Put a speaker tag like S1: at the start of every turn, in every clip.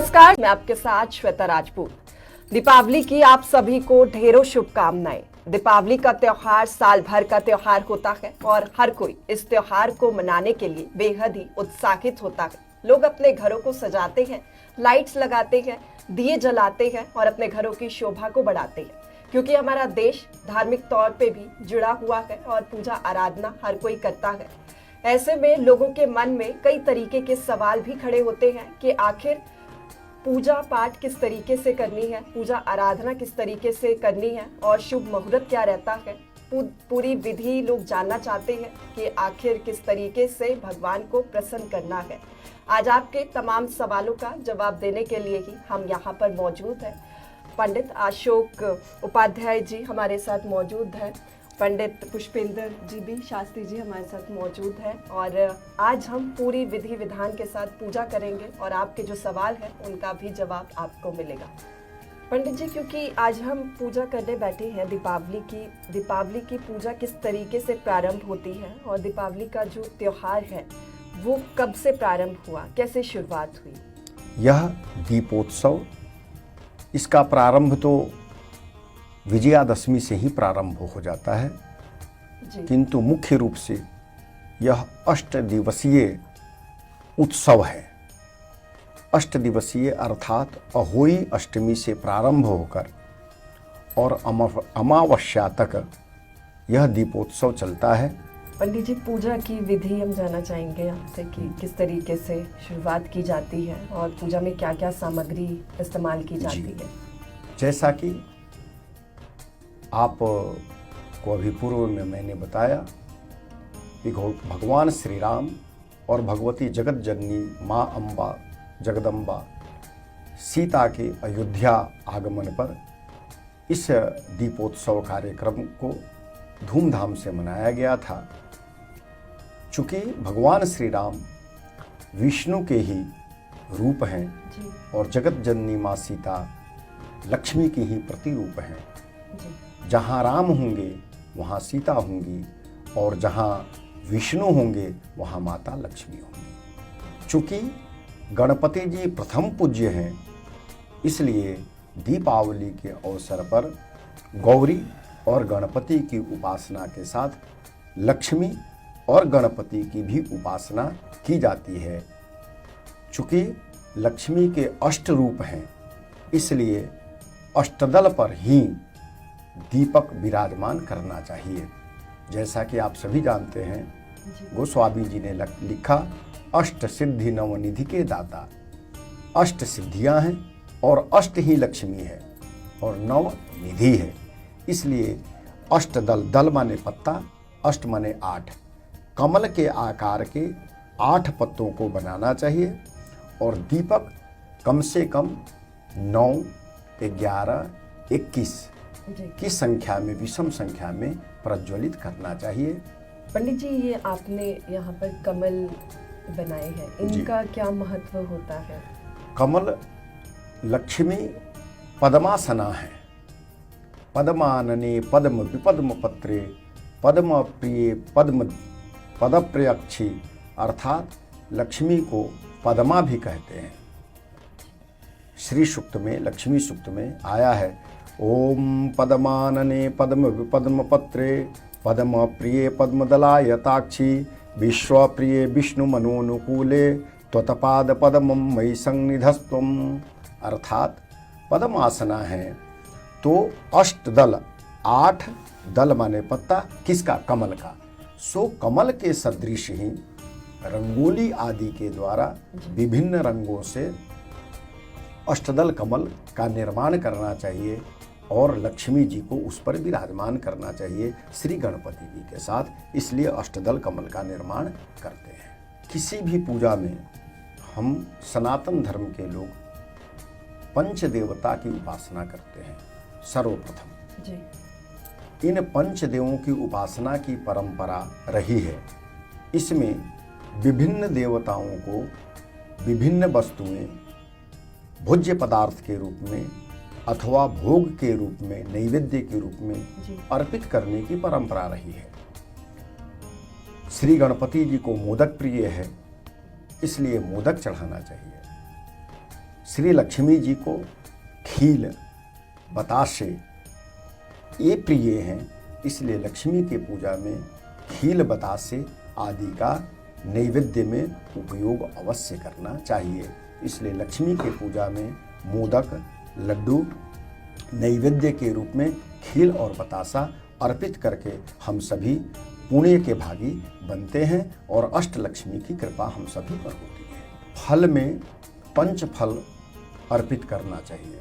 S1: नमस्कार, मैं आपके साथ श्वेता राजपूत। दीपावली की आप सभी को ढेरों शुभकामनाएं। दीपावली का त्योहार साल भर का त्योहार होता है और हर कोई इस त्योहार को मनाने के लिए बेहद ही उत्साहित होता है। लोग अपने घरों को सजाते हैं, लाइट्स लगाते हैं, दिए जलाते हैं और अपने घरों की शोभा को बढ़ाते हैं, क्योंकि हमारा देश धार्मिक तौर पे भी जुड़ा हुआ है और पूजा आराधना हर कोई करता है। ऐसे में लोगों के मन में कई तरीके के सवाल भी खड़े होते हैं कि आखिर पूजा पाठ किस तरीके से करनी है, पूजा आराधना किस तरीके से करनी है और शुभ मुहूर्त क्या रहता है। पूरी विधि लोग जानना चाहते हैं कि आखिर किस तरीके से भगवान को प्रसन्न करना है। आज आपके तमाम सवालों का जवाब देने के लिए ही हम यहाँ पर मौजूद हैं। पंडित अशोक उपाध्याय जी हमारे साथ मौजूद हैं, पंडित पुष्पेंद्र जी भी शास्त्री जी हमारे साथ मौजूद हैं और आज हम पूरी विधि विधान के साथ पूजा करेंगे और आपके जो सवाल हैं उनका भी जवाब आपको मिलेगा। पंडित जी, क्योंकि आज हम पूजा करने बैठे हैं दीपावली की पूजा किस तरीके से प्रारंभ होती है और दीपावली का जो त्योहार है वो कब से प्रारंभ हुआ, कैसे शुरुआत हुई?
S2: यह दीपोत्सव, इसका प्रारंभ तो विजयादशमी से ही प्रारंभ हो जाता है, किंतु मुख्य रूप से यह 8 दिवसीय उत्सव है। 8 दिवसीय अर्थात अहोई अष्टमी से प्रारंभ होकर और अमावस्या तक यह दीपोत्सव चलता है।
S1: पंडित जी, पूजा की विधि हम जानना चाहेंगे आपसे कि किस तरीके से शुरुआत की जाती है और पूजा में क्या क्या सामग्री इस्तेमाल की जाती है।
S2: जैसा कि आप को अभी पूर्व में मैंने बताया कि भगवान श्री राम और भगवती जगत जननी माँ अम्बा जगदम्बा सीता के अयोध्या आगमन पर इस दीपोत्सव कार्यक्रम को धूमधाम से मनाया गया था। चूँकि भगवान श्री राम विष्णु के ही रूप हैं और जगत जननी माँ सीता लक्ष्मी की ही प्रतिरूप हैं। जहाँ राम होंगे वहाँ सीता होंगी और जहाँ विष्णु होंगे वहाँ माता लक्ष्मी होंगी। चूँकि गणपति जी प्रथम पूज्य हैं, इसलिए दीपावली के अवसर पर गौरी और गणपति की उपासना के साथ लक्ष्मी और गणपति की भी उपासना की जाती है। चूँकि लक्ष्मी के 8 रूप हैं, इसलिए अष्टदल पर ही दीपक विराजमान करना चाहिए। जैसा कि आप सभी जानते हैं, गोस्वामी जी ने लिखा, अष्ट सिद्धि नवनिधि के दाता। 8 सिद्धियां हैं और 8 ही लक्ष्मी है और 9 निधि है। इसलिए अष्टदल, दल माने पत्ता, अष्ट माने 8, कमल के आकार के 8 पत्तों को बनाना चाहिए और दीपक कम से कम 9, 11, 21 की संख्या में, विषम संख्या में प्रज्वलित करना चाहिए।
S1: पंडित जी, ये आपने यहाँ पर कमल बनाए हैं, इनका क्या महत्व होता है?
S2: कमल लक्ष्मी पद्मासना है। पद्मानने पद्म विपद्म पत्रे पद्म प्रिय पद्म पदप्रियक्षी, अर्थात लक्ष्मी को पद्मा भी कहते हैं। श्री सूक्त में, लक्ष्मी सूक्त में आया है, ओम पद्मानने पद्म विपद्म पत्रे पद्म प्रिय पद्मदलायताक्षी विश्व प्रिय विष्णु मनोनुकूले त्वत्पाद पद्मं मयि संनिधस्त्वम। अर्थात पद्मासना है तो अष्टदल, 8 दल माने पत्ता, किसका? कमल का। सो कमल के सदृश ही रंगोली आदि के द्वारा विभिन्न रंगों से अष्टदल कमल का निर्माण करना चाहिए और लक्ष्मी जी को उस पर विराजमान करना चाहिए श्री गणपति जी के साथ। इसलिए अष्टदल कमल का निर्माण करते हैं। किसी भी पूजा में हम सनातन धर्म के लोग पंच देवता की उपासना करते हैं। सर्वप्रथम जी, इन पंच देवों की उपासना की परंपरा रही है। इसमें विभिन्न देवताओं को विभिन्न वस्तुएं भोज्य पदार्थ के रूप में अथवा भोग के रूप में, नैवेद्य के रूप में अर्पित करने की परंपरा रही है। श्री गणपति जी को मोदक प्रिय है, इसलिए मोदक चढ़ाना चाहिए। श्री लक्ष्मी जी को खील बतासे ये प्रिय हैं, इसलिए लक्ष्मी की पूजा में खील बतासे आदि का नैवेद्य में उपयोग अवश्य करना चाहिए। इसलिए लक्ष्मी की पूजा में मोदक, लड्डू नैवेद्य के रूप में खील और बतासा अर्पित करके हम सभी पुण्य के भागी बनते हैं और अष्टलक्ष्मी की कृपा हम सभी पर होती है। फल में पंच फल अर्पित करना चाहिए।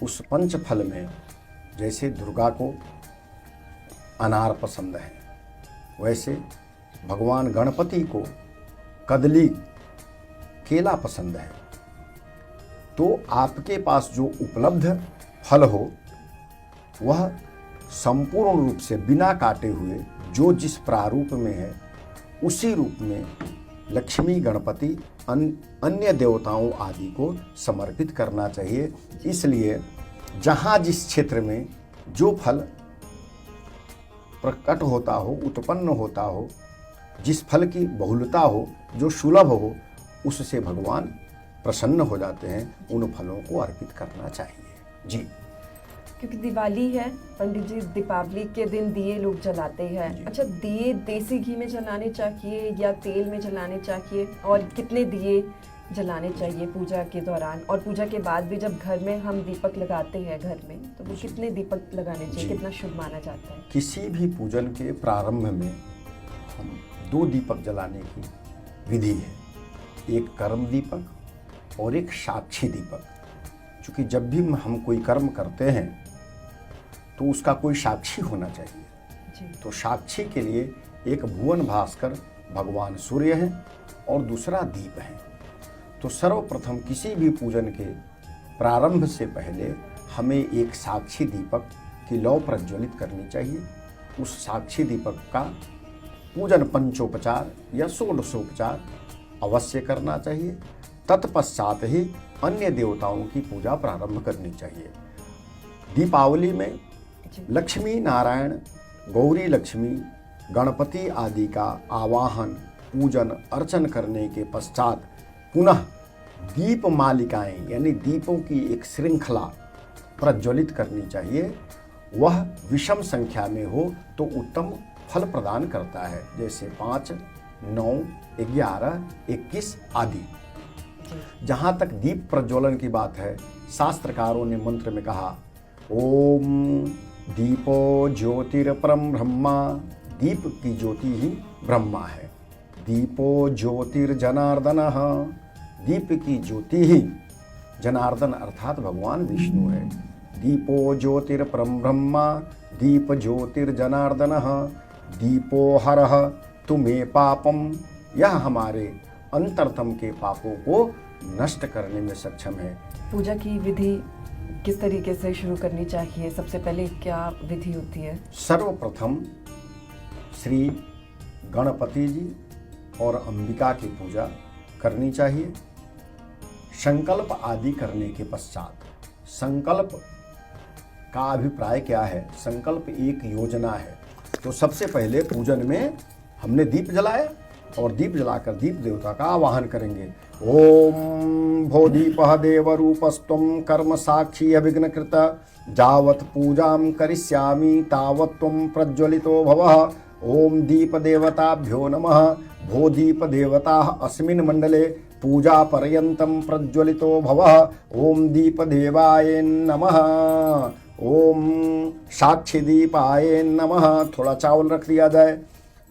S2: उस पंच फल में जैसे दुर्गा को अनार पसंद है, वैसे भगवान गणपति को कदली, केला पसंद है। तो आपके पास जो उपलब्ध फल हो वह संपूर्ण रूप से बिना काटे हुए जो जिस प्रारूप में है उसी रूप में लक्ष्मी, गणपति, अन्य देवताओं आदि को समर्पित करना चाहिए। इसलिए जहाँ जिस क्षेत्र में जो फल प्रकट होता हो, उत्पन्न होता हो, जिस फल की बहुलता हो, जो सुलभ हो, उससे भगवान प्रसन्न हो जाते हैं। उन फलों को अर्पित करना चाहिए जी।
S1: क्योंकि दिवाली है पंडित जी, दीपावली के दिन दिए लोग जलाते हैं। अच्छा, दिए देसी घी में जलाने चाहिए या तेल में जलाने चाहिए, और कितने दिए जलाने चाहिए पूजा के दौरान, और पूजा के बाद भी जब घर में हम दीपक लगाते हैं घर में, तो वो कितने दीपक लगाने चाहिए, कितना शुभ माना जाता है?
S2: किसी भी पूजन के प्रारंभ में हम 2 दीपक जलाने की विधि है, एक कर्म दीपक और एक साक्षी दीपक। क्योंकि जब भी हम कोई कर्म करते हैं तो उसका कोई साक्षी होना चाहिए
S1: जी।
S2: तो साक्षी के लिए एक भुवन भास्कर भगवान सूर्य हैं और दूसरा दीप है। तो सर्वप्रथम किसी भी पूजन के प्रारंभ से पहले हमें एक साक्षी दीपक की लौ प्रज्वलित करनी चाहिए। उस साक्षी दीपक का पूजन पंचोपचार या षोडशोपचार अवश्य करना चाहिए। तत्पश्चात ही अन्य देवताओं की पूजा प्रारंभ करनी चाहिए। दीपावली में लक्ष्मी नारायण, गौरी लक्ष्मी, गणपति आदि का आवाहन, पूजन, अर्चन करने के पश्चात पुनः दीप मालिकाएं यानी दीपों की एक श्रृंखला प्रज्वलित करनी चाहिए। वह विषम संख्या में हो तो उत्तम फल प्रदान करता है, जैसे 5, 9, 11, 21 आदि। जहाँ तक दीप प्रज्वलन की बात है, शास्त्रकारों ने मंत्र में कहा, ओम दीपो ज्योतिरपरम ब्रह्मा, दीप की ज्योति ही ब्रह्मा है। दीपो ज्योतिर्जनार्दनः, दीप की ज्योति ही जनार्दन अर्थात भगवान विष्णु है। दीपो ज्योतिर्परम ब्रह्मा, दीप ज्योतिर्जनार्दनः, दीपो हरः तुमे पापम, यह हमारे अंतरतम के पापों को नष्ट करने में सक्षम है।
S1: पूजा की विधि किस तरीके से शुरू करनी चाहिए? सबसे पहले क्या विधि होती है?
S2: सर्वप्रथम श्री गणपति जी और अंबिका की पूजा करनी चाहिए। संकल्प आदि करने के पश्चात, संकल्प का अभिप्राय क्या है? संकल्प एक योजना है। तो सबसे पहले पूजन में हमने दीप जलाया और दीप जलाकर दीप देवता का आवाहन करेंगे। ओम भो दीपः देवरूपस्त्वं कर्म साक्षी अभिघ्नकृत, जावत् पूजां करिष्यामि तावत् त्वं प्रज्वलितो भवः। ओम दीप देवताभ्यो नमः। भो दीप देवताः अस्मिन् मंडले पूजा पर्यन्तं प्रज्वलितो भवः। ओम दीप देवाय नमः। ओम साक्षी दीपाय नमः। थोड़ा चावल रख दिया जाए।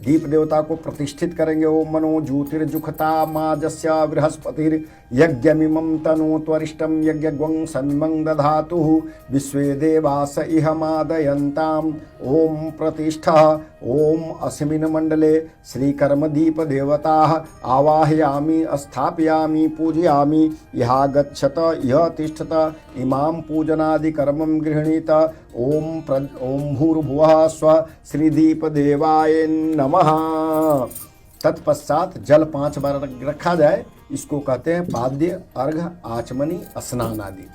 S2: दीप देवता को प्रतिष्ठित करेंगे। ओम मनो ज्योतिर्जुखता माजस्य बृहस्पतिर यज्ञमिमं तनु त्वरिष्टं यज्ञग्वं सन्मं दधातुः विश्वे देवास इह मादयन्ताम्। ओम प्रतिष्ठः। ओम अस्मिन् मंडले श्रीकर्मदीप देवताः आवाहयामि स्थापयामि पूजयामि। यः गच्छत यः तिष्ठत इमां पूजनादि कर्मं गृह्णीत। ओम भूर्भुवः स्वः श्रीदीप देवाय नमः। तत्पश्चात जल 5 बार रखा जाए। इसको कहते हैं पाद्य, अर्घ, आचमनी, स्नान आदि।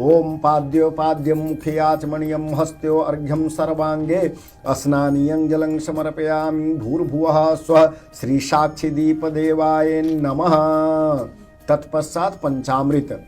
S2: ओम पाद्योपाद्यम मुखे आचमनीयम हस्त्यो अर्घ्यम सर्वांगे स्नानीयं जलं समर्पयामि। भूर्भुवः स्वः श्री साक्षी दीप देवाय नमः। तत्पश्चात पंचामृत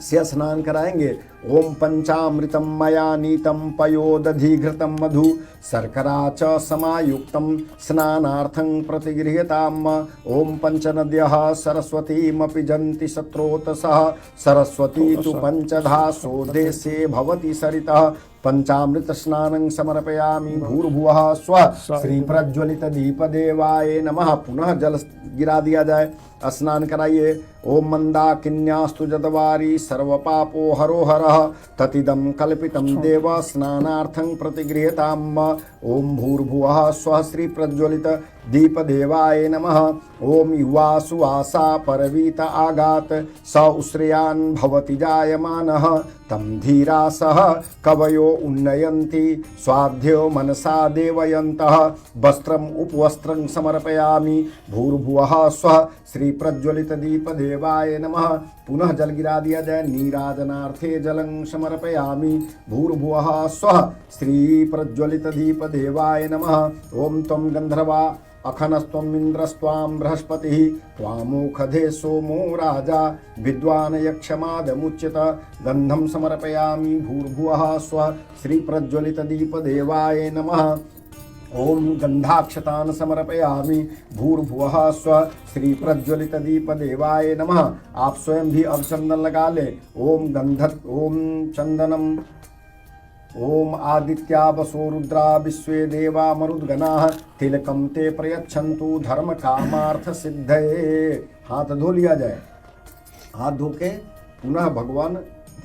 S2: से स्नान कराएंगे। ओम पंचामृतम मया नीतम पयोदधिघृतम मधु शर्करा च समायुक्तम स्नानार्थं प्रतिगृह्यताम्। ओम पंचनद्यः सरस्वतीमपि जन्ति शत्रोतसः सरस्वती तु पंचधा सोदेशे भवति सरितः। पंचामृत स्नानं समर्पयामि भूर्भुवः स्वः श्री प्रज्वलित दीप देवाय नमः। पुनः जल गिरा दिया जाए, स्नान कराइए। ओम मंदाकिन्यास्तु जदवारी सर्वपापो हरो हरः ततिदं कल्पितं देव स्नानार्थं प्रतिगृह्यताम्। ओम भूर्भुवः स्वः श्री प्रज्वलित दीप देवाय नमः। ओम युवा सुवासा परवीत आगात स उश्रियान् भवति जायमानः तं धीरा सह कवयो उन्नयन्ति स्वाध्यो मनसा देवयन्तः। वस्त्रम् उपवस्त्रं समर्पयामि भूर्भुवः स्वः श्री प्रज्वलित दीप देवाय नमः। पुनः जल गिरा दिया जाए। नीराजनार्थे जलं समर्पयामि भूर्भुवः स्वः श्री प्रज्वलित दीप देवाय नमः। ओम त्वं गंधर्वा अखनस्त्वम् इंद्रस्त्वां बृहस्पतिः त्वामुखधे सोमो राजा विद्वान् यक्षमादमुच्यत। गंधं समर्पयामि भूर्भुवः स्वः श्री प्रज्वलित दीप देवाय नमः। ओम गंधाक्षतान् समर्पयामि भूर्भुवः स्वः श्री प्रज्वलित दीप देवाय नमः। आप स्वयं भी अब चंदन लगा ले। ओम चंदनम ओम आदित्या वसो रुद्रा विश्वे देवा मरुद्गणाः तिलकं ते प्रयच्छन्तु धर्म कामार्थ सिद्धये। हाथ धो लिया जाए। हाथ धो के पुनः भगवान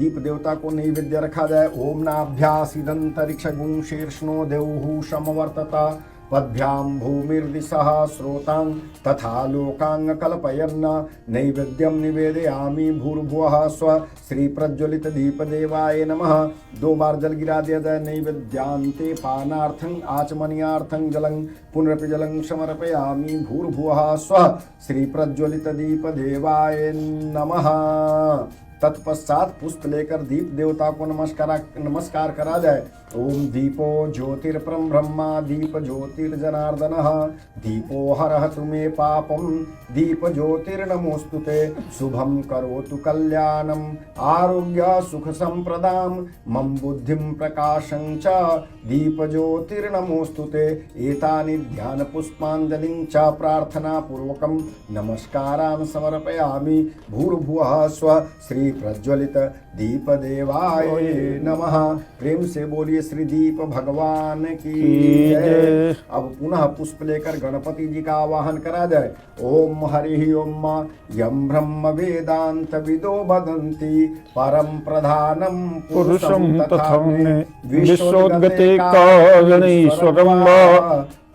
S2: दीप देवता को नैवेद्य रखा जाए। ओम नाभ्यासिदंतरिक्ष गुं शीर्ष्णो देवहु समवर्तता पद्भ्यां भूमिर्दिशः श्रोतां तथा लोकांग कल्पयन्न। नैवेद्यं निवेदयामि भूर्भुवः स्वः श्री प्रज्वलित दीप देवाय नमः। 2 बार जल गिरा दिया जाए। नैवेद्यांते पानार्थं आचमनीयार्थं जलं पुनरपि जलं समर्पयामि भूर्भुवः स्वः श्री प्रज्वलित दीप देवाय नमः। तत्पश्चात पुष्प लेकर दीप देवता को नमस्कार करा जाए। ओम दीपो ज्योतिर्परम ब्रह्मा दीप ज्योतिर्जनार्दनः दीपो हरहतु मे पापम दीप ज्योतिर्नमोस्तुते शुभं करोतु कल्याणम आरोग्य सुख संप्रदाम मम बुद्धिं प्रकाशं च दीप ज्योतिर्नमोस्तुते। एतानि ध्यान पुष्पांजलिं च प्रार्थना पूर्वकं नमस्कारान् समर्पयामि भूर्भुवः स्वः श्री प्रज्वलित दीप देवाय नमः। प्रेम से बोलिए श्री दीप भगवान की जय। अब पुनः पुष्प लेकर गणपति जी का आवाहन करा जाए। ओम हरि ओम यम ब्रह्म वेदांत विदो वदन्ति परम प्रधानम पुरुषं तथाम्ने विश्वोद्गते कारणेश्वरं वा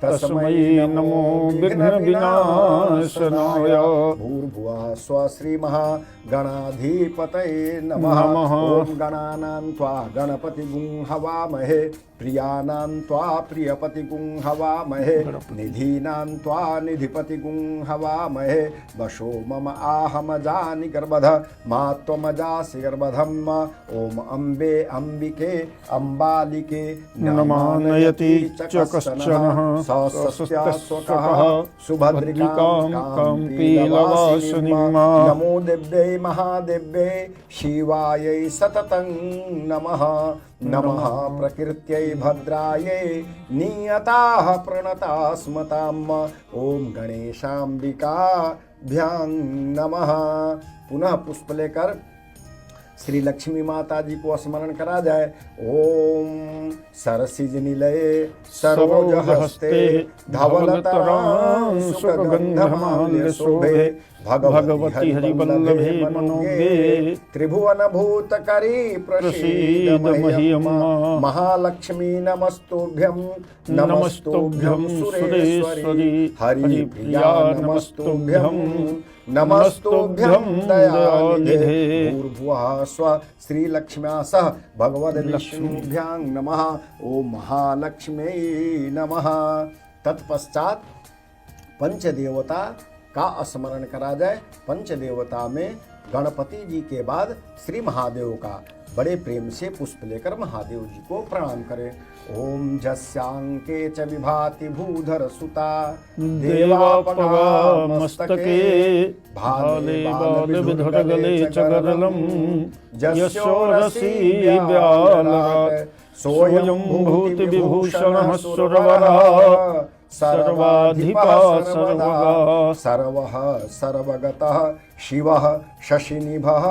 S2: तस्मै नमो विघ्न विनाशनाय। भूर्भुवः स्वः श्री महागणाधिपतये नमः। ओम गणानां त्वा गणपतिगुं हवामहे प्रियानां त्वा प्रियपतिगुं हवामहे निधीनां त्वा निधिपतिगुं हवामहे। वशो मम आहमजानि गर्भध मा त्वमजासि गर्भधम्। ओम अम्बे अम्बिके अम्बालिके नमानयति च कश्चनः सस्यास्वकः सुभद्रिकां काम्पीलवासिनीं। नमो दिव्यै महादिव्यै शिवायै सततं नमः। नमः प्रकृत्यै भद्रायै नियताः प्रणतास्मताम्। ओम गणेशाम्बिकाभ्यां नमः। पुनः पुष्प लेकर श्री लक्ष्मी माता जी को स्मरण करा जाए। ओम सरसिज निलये सरोजहस्ते धवलतरां सुगंधमाल्य शोभे भगवती हरिवल्लभे मनोगे त्रिभुवन भूतकरी प्रसीद मह्यम्। महालक्ष्मी नमस्तुभ्यं नमस्तुभ्यं सुरेश्वरी हरिप्रिया नमस्तुभ्यं नमस्तुभ्यं दयानिधे। भूर्भुवः स्वः श्री लक्ष्म्या सह भगवद्विष्णुभ्यां नमः। ओम महालक्ष्म्यै नमः। तत्पश्चात पंचदेवता का स्मरण करा जाए। पंचदेवता में गणपति जी के बाद श्री महादेव का बड़े प्रेम से पुष्प लेकर महादेव जी को प्रणाम करें। ओम जस्यांके च विभाति भूधर सुता
S3: देवापगा मस्तके भाले बाल विधर गले च गरलम यशोरसी व्यालराट सोऽयं भूति विभूषणः सुरवरः सर्वाधिपा सर्वगा
S2: सर्वः सर्वगतः शिवः शशिनिभः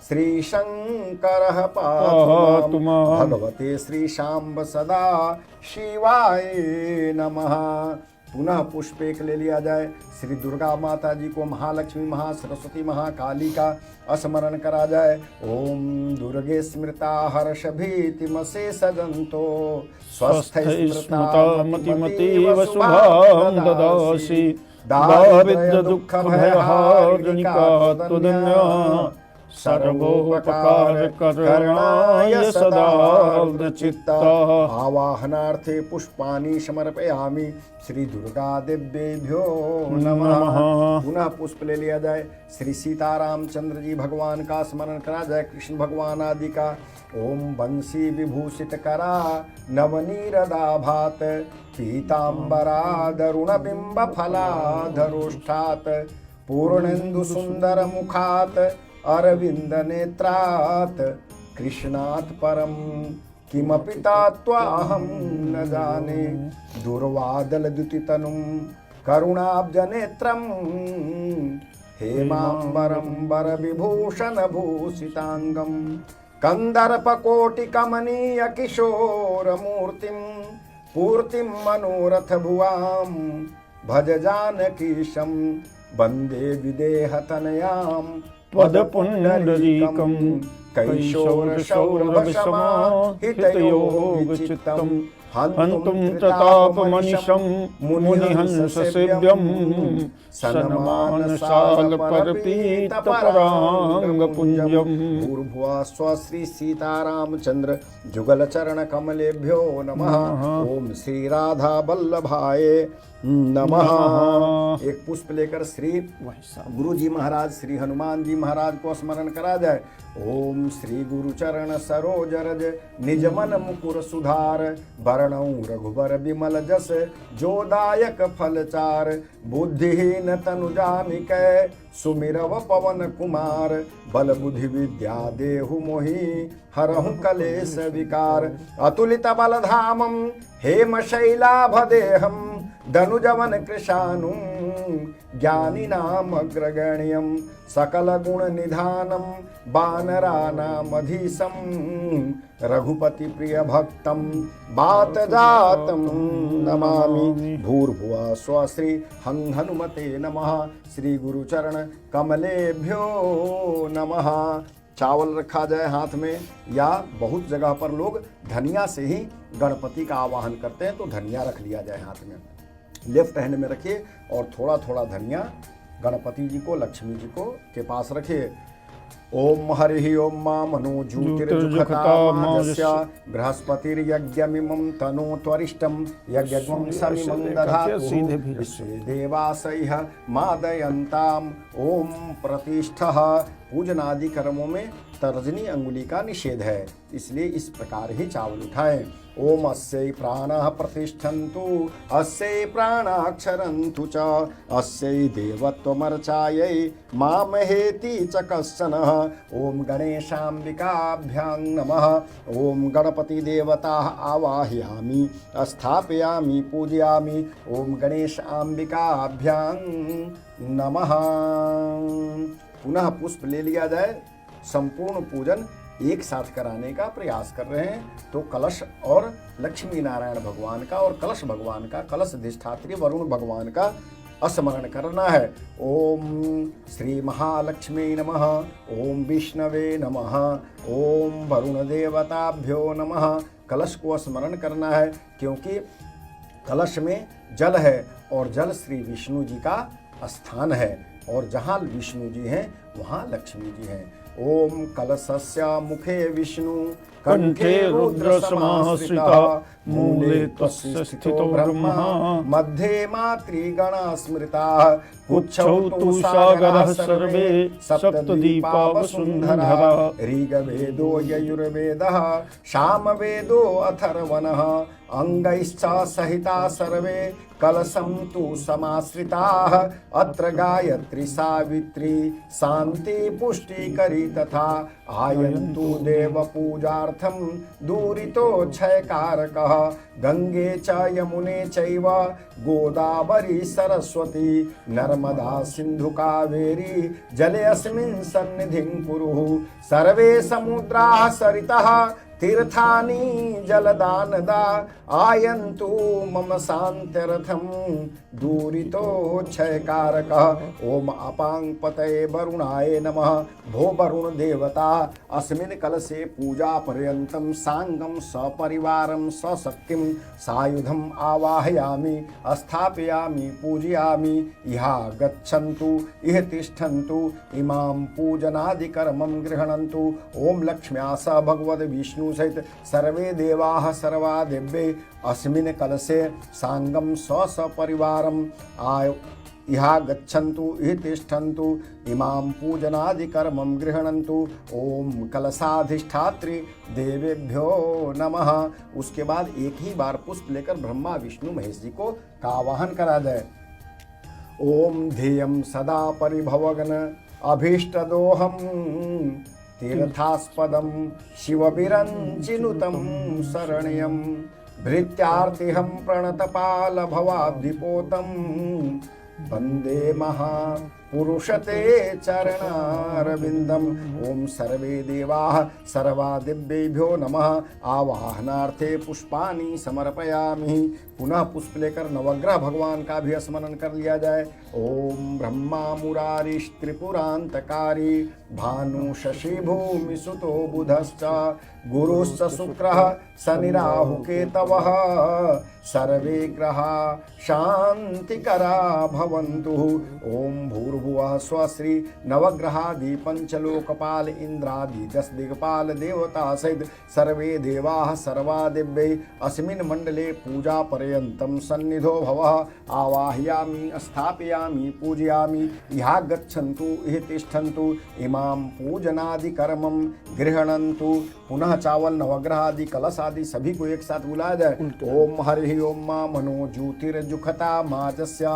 S2: श्रीशंकरः पातु मां भगवते श्रीशांब सदा शिवाय नमः। पुनः पुष्प एक ले लिया जाए। श्री दुर्गा माता जी को महालक्ष्मी महासरस्वती महाकाली का स्मरण करा जाए। ओम दुर्गे स्मृता हर्ष भीतिमसे सजंतो स्वस्थ स्मृता मतिमतीव शुभां ददासि दारिद्र्य दुःख भयहारिणिका त्वदन्या सर्वोपकार करणाय सदा चित्ता। आवाहनार्थे पुष्पाणि समर्पयामि श्री दुर्गा देव्येभ्यो नमः। पुनः पुष्प ले लिया जाए। श्री सीतारामचंद्र जी भगवान का स्मरण करा जाए, कृष्ण भगवान आदि का। ओम बंसी विभूषित करा नवनीरदाभात पीतांबरा दरुण बिंब फलाधरोष्ठात् पूर्णेन्दु सुंदर मुखात् अरविंद नेत्रात् कृष्णात् परम किमपि तात्वाहं न जाने दुर्वादल द्युतितनुं करुणाब्ज नेत्रं हेमांबरं वरविभूषण भूषितांगं कंदर्प कोटि कमनीय किशोर मूर्तिं पूर्तिं मनोरथ भुवां भज जानकीशं वंदे विदेह तनयां
S3: पद पुंडरीकं कैशोर सौरभ समाहितयोग चित्तम हन्तुं प्रतापमनिशं मुनिहंस सेव्यं सन्मानशाल परपीत परांगपुंजम्।
S2: भूर्भुवः स्व श्री सीतारामचंद्र जुगल चरण कमलेभ्यो नमः। ओम श्री राधा वल्लभाय नमः। एक पुष्प लेकर श्री गुरु जी महाराज श्री हनुमान जी महाराज को स्मरण करा जाए। ओम श्री गुरु चरण सरोज रज निज मन मुकुर सुधार वरणौ रघुबर विमल जस जोदायक फलचार बुद्धिहीन तनु जानिकै सुमिरव पवन कुमार बल बुद्धि विद्या देहु मोहि हरहु कलेश विकार अतुलित बल धामं हेम शैलाभदेहं धनुजवन कृशानुं ज्ञानिनाम अग्रगण्यं सकल गुण निधानं वानराणामधीशं रघुपति प्रिय भक्तं बात जातं नमामि। भूर्भुवः स्व श्री हनुमते नमः। श्री गुरुचरण कमलेभ्यो नमः। चावल रखा जाए हाथ में, या बहुत जगह पर लोग धनिया से ही गणपति का आवाहन करते हैं, तो धनिया रख लिया जाए हाथ में। लेफ्ट हैंड में रखिए और थोड़ा थोड़ा धनिया गणपति जी को लक्ष्मी जी को के पास रखिए। ओम हरि ओम मा मनोजूतिर्जुखतामाजस्य बृहस्पतिर्यज्ञमिमं तनोत्वरिष्टं यज्ञं समिमं दधातु विश्वे देवासैः मादयन्ताम्। ओम प्रतिष्ठः। पूजन आदि कर्मों में तर्जनी अंगुली का निषेध है, इसलिए इस प्रकार ही चावल उठाएं। ओम अस्यै प्राणः प्रतिष्ठन्तु अस्यै प्राणाक्षरन्तु च अस्यै देवत्वमर्चायै मामहेति च कश्चनः। ओम गणेशाम्बिकाभ्यां नमः। ओम गणपति देवता आवाहयामि स्थापयामि पूजयामि। ओम गणेशाम्बिकाभ्यां नमः। पुनः पुष्प ले लिया जाए। संपूर्ण पूजन एक साथ कराने का प्रयास कर रहे हैं, तो कलश और लक्ष्मी नारायण भगवान का और कलश भगवान का, कलश अधिष्ठात्री वरुण भगवान का स्मरण करना है। ओम श्री महालक्ष्मी नमः। ओम विष्णवे नमः। ओम वरुण देवताभ्यो नमः। कलश को स्मरण करना है, क्योंकि कलश में जल है और जल श्री विष्णु जी का स्थान है, और जहाँ विष्णु जी हैं वहाँ लक्ष्मी जी हैं। ओम कलशस्य मुखे विष्णु
S3: कंठे रुद्र समाश्रिता मूले तस्य स्थितो ब्रह्मा
S2: मध्ये मातृगणा स्मृता
S3: कुक्षौ तु सागरः सर्वे सप्तदीपा वसुन्धरा
S2: ऋग्वेदो यजुर्वेदः सामवेदो अथर्वणः अंगैश्च सहिता सर्वे कलशं तु समाश्रिताः अत्र गायत्री सावित्री शांति पुष्टिकरी तथा आयन्तु देव पूजार्थं दूरितो क्षयकारकः गंगे च यमुने चैव गोदावरी सरस्वती नर्मदा सिंधु कावेरी जले अस्मिन् सन्निधिं कुरु सर्वे समुद्राः सरितः तीर्थानि जलदानदा आयन्तु मम शान्त्यर्थं दूरितो क्षयकारकः ओम अपांगपतये वरुणाय नमः भो वरुण देवता अस्मिन् कलशे पूजा पर्यन्तं सांगं सपरिवारं सशक्तिं सायुधम् आवाहयामि स्थापयामि पूजयामि इह गच्छन्तु इह तिष्ठन्तु इमां पूजनादिकर्मं गृह्णन्तु ओम लक्ष्म्या स भगवद् विष्णु सहित सर्वे देवाः सर्वा दिव्ये अस्मिन् कलशे सांगं सपरिवारम् इहा गच्छन्तु इह तिष्ठन्तु इमां पूजनादिकर्मं गृह्णन्तु ओम कलशाधिष्ठात्री देवेभ्यो नमः। उसके बाद एक ही बार पुष्प लेकर ब्रह्मा विष्णु महेश जी को आवाहन करा जाए। ओम ध्येयं सदा परिभवगन अभीष्टदोहम् तीर्थास्पदं शिवविरञ्चिनुतं शरण्यं भृत्यार्तिहं प्रणतपालभवाब्धिपोतं वन्दे महापुरुषते चरणारविन्दम् ओम सर्वे देवाः सर्वा दिव्येभ्यो नमः। आवाहनार्थे पुष्पाणि समर्पयामि। पुनः पुष्प लेकर नवग्रह भगवान का भी स्मरण कर लिया जाए। ओम ब्रह्मा मुरारिष त्रिपुरांतकारी भानु शशि भूमि सुतो बुधश्च गुरुश्च शुक्रः शनि राहु केतवः सर्वे ग्रहा शांतिकरा भवन्तु। ओम भूर्भुवः स्वश्री नवग्रहादि पंचलोकपाल इंद्रादि 10 दिग्पाल देवता सहित सर्वे देवाः सर्वा दिव्ये अस्मिन् मंडले पूजा पर्यन्तं सन्निधो भवः। आवाहयामि स्थापयामि पूजयामि इहा गच्छन्तु इह तिष्ठन्तु इमां पूजनादि कर्मं गृह्णन्तु। पुनः चावल नवग्रह आदि कलश आदि सभी को एक साथ बुलाया जाए। ओम हरि ओम मा मनो ज्योतिर्जुखता माजस्य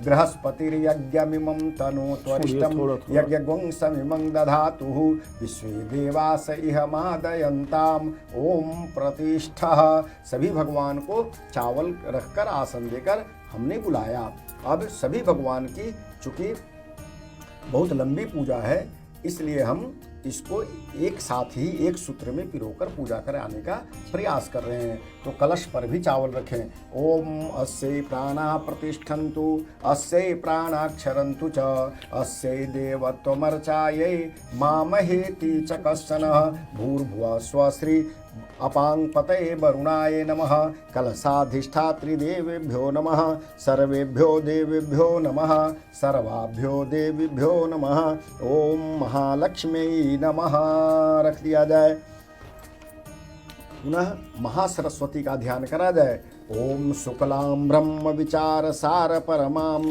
S2: बृहस्पतिर्यज्ञमिमं तनो त्वरिष्टं यज्ञगुंसमिमं दधातुः विश्वे देवास इह मादयन्ताम् ओम प्रतिष्ठः। सभी भगवान को चावल रखकर आसन देकर हमने बुलाया। अब सभी भगवान की चूंकि बहुत लंबी पूजा है इसलिए हम इसको एक साथ ही एक सूत्र में पिरोकर पूजा कराने का प्रयास कर रहे हैं। तो कलश पर भी चावल रखें। ओम अस्यै प्राणा प्रतिष्ठन्तु अस्यै प्राणाक्षरन्तु च अस्यै देवत्वमर्चायै मामहेति च कश्चन भूर्भुवः स्वश्री अपांगपतये वरुणाय नमः। कलशाधिष्ठात्री देवेभ्यो नमः। सर्वेभ्यो देवेभ्यो नमः। सर्वाभ्यो देवीभ्यो नमः। ओम महालक्ष्मी नमः रख दिया जाए। पुनः महासरस्वती का ध्यान करा जाए। ओम शुक्लां ब्रह्म विचार सार परमां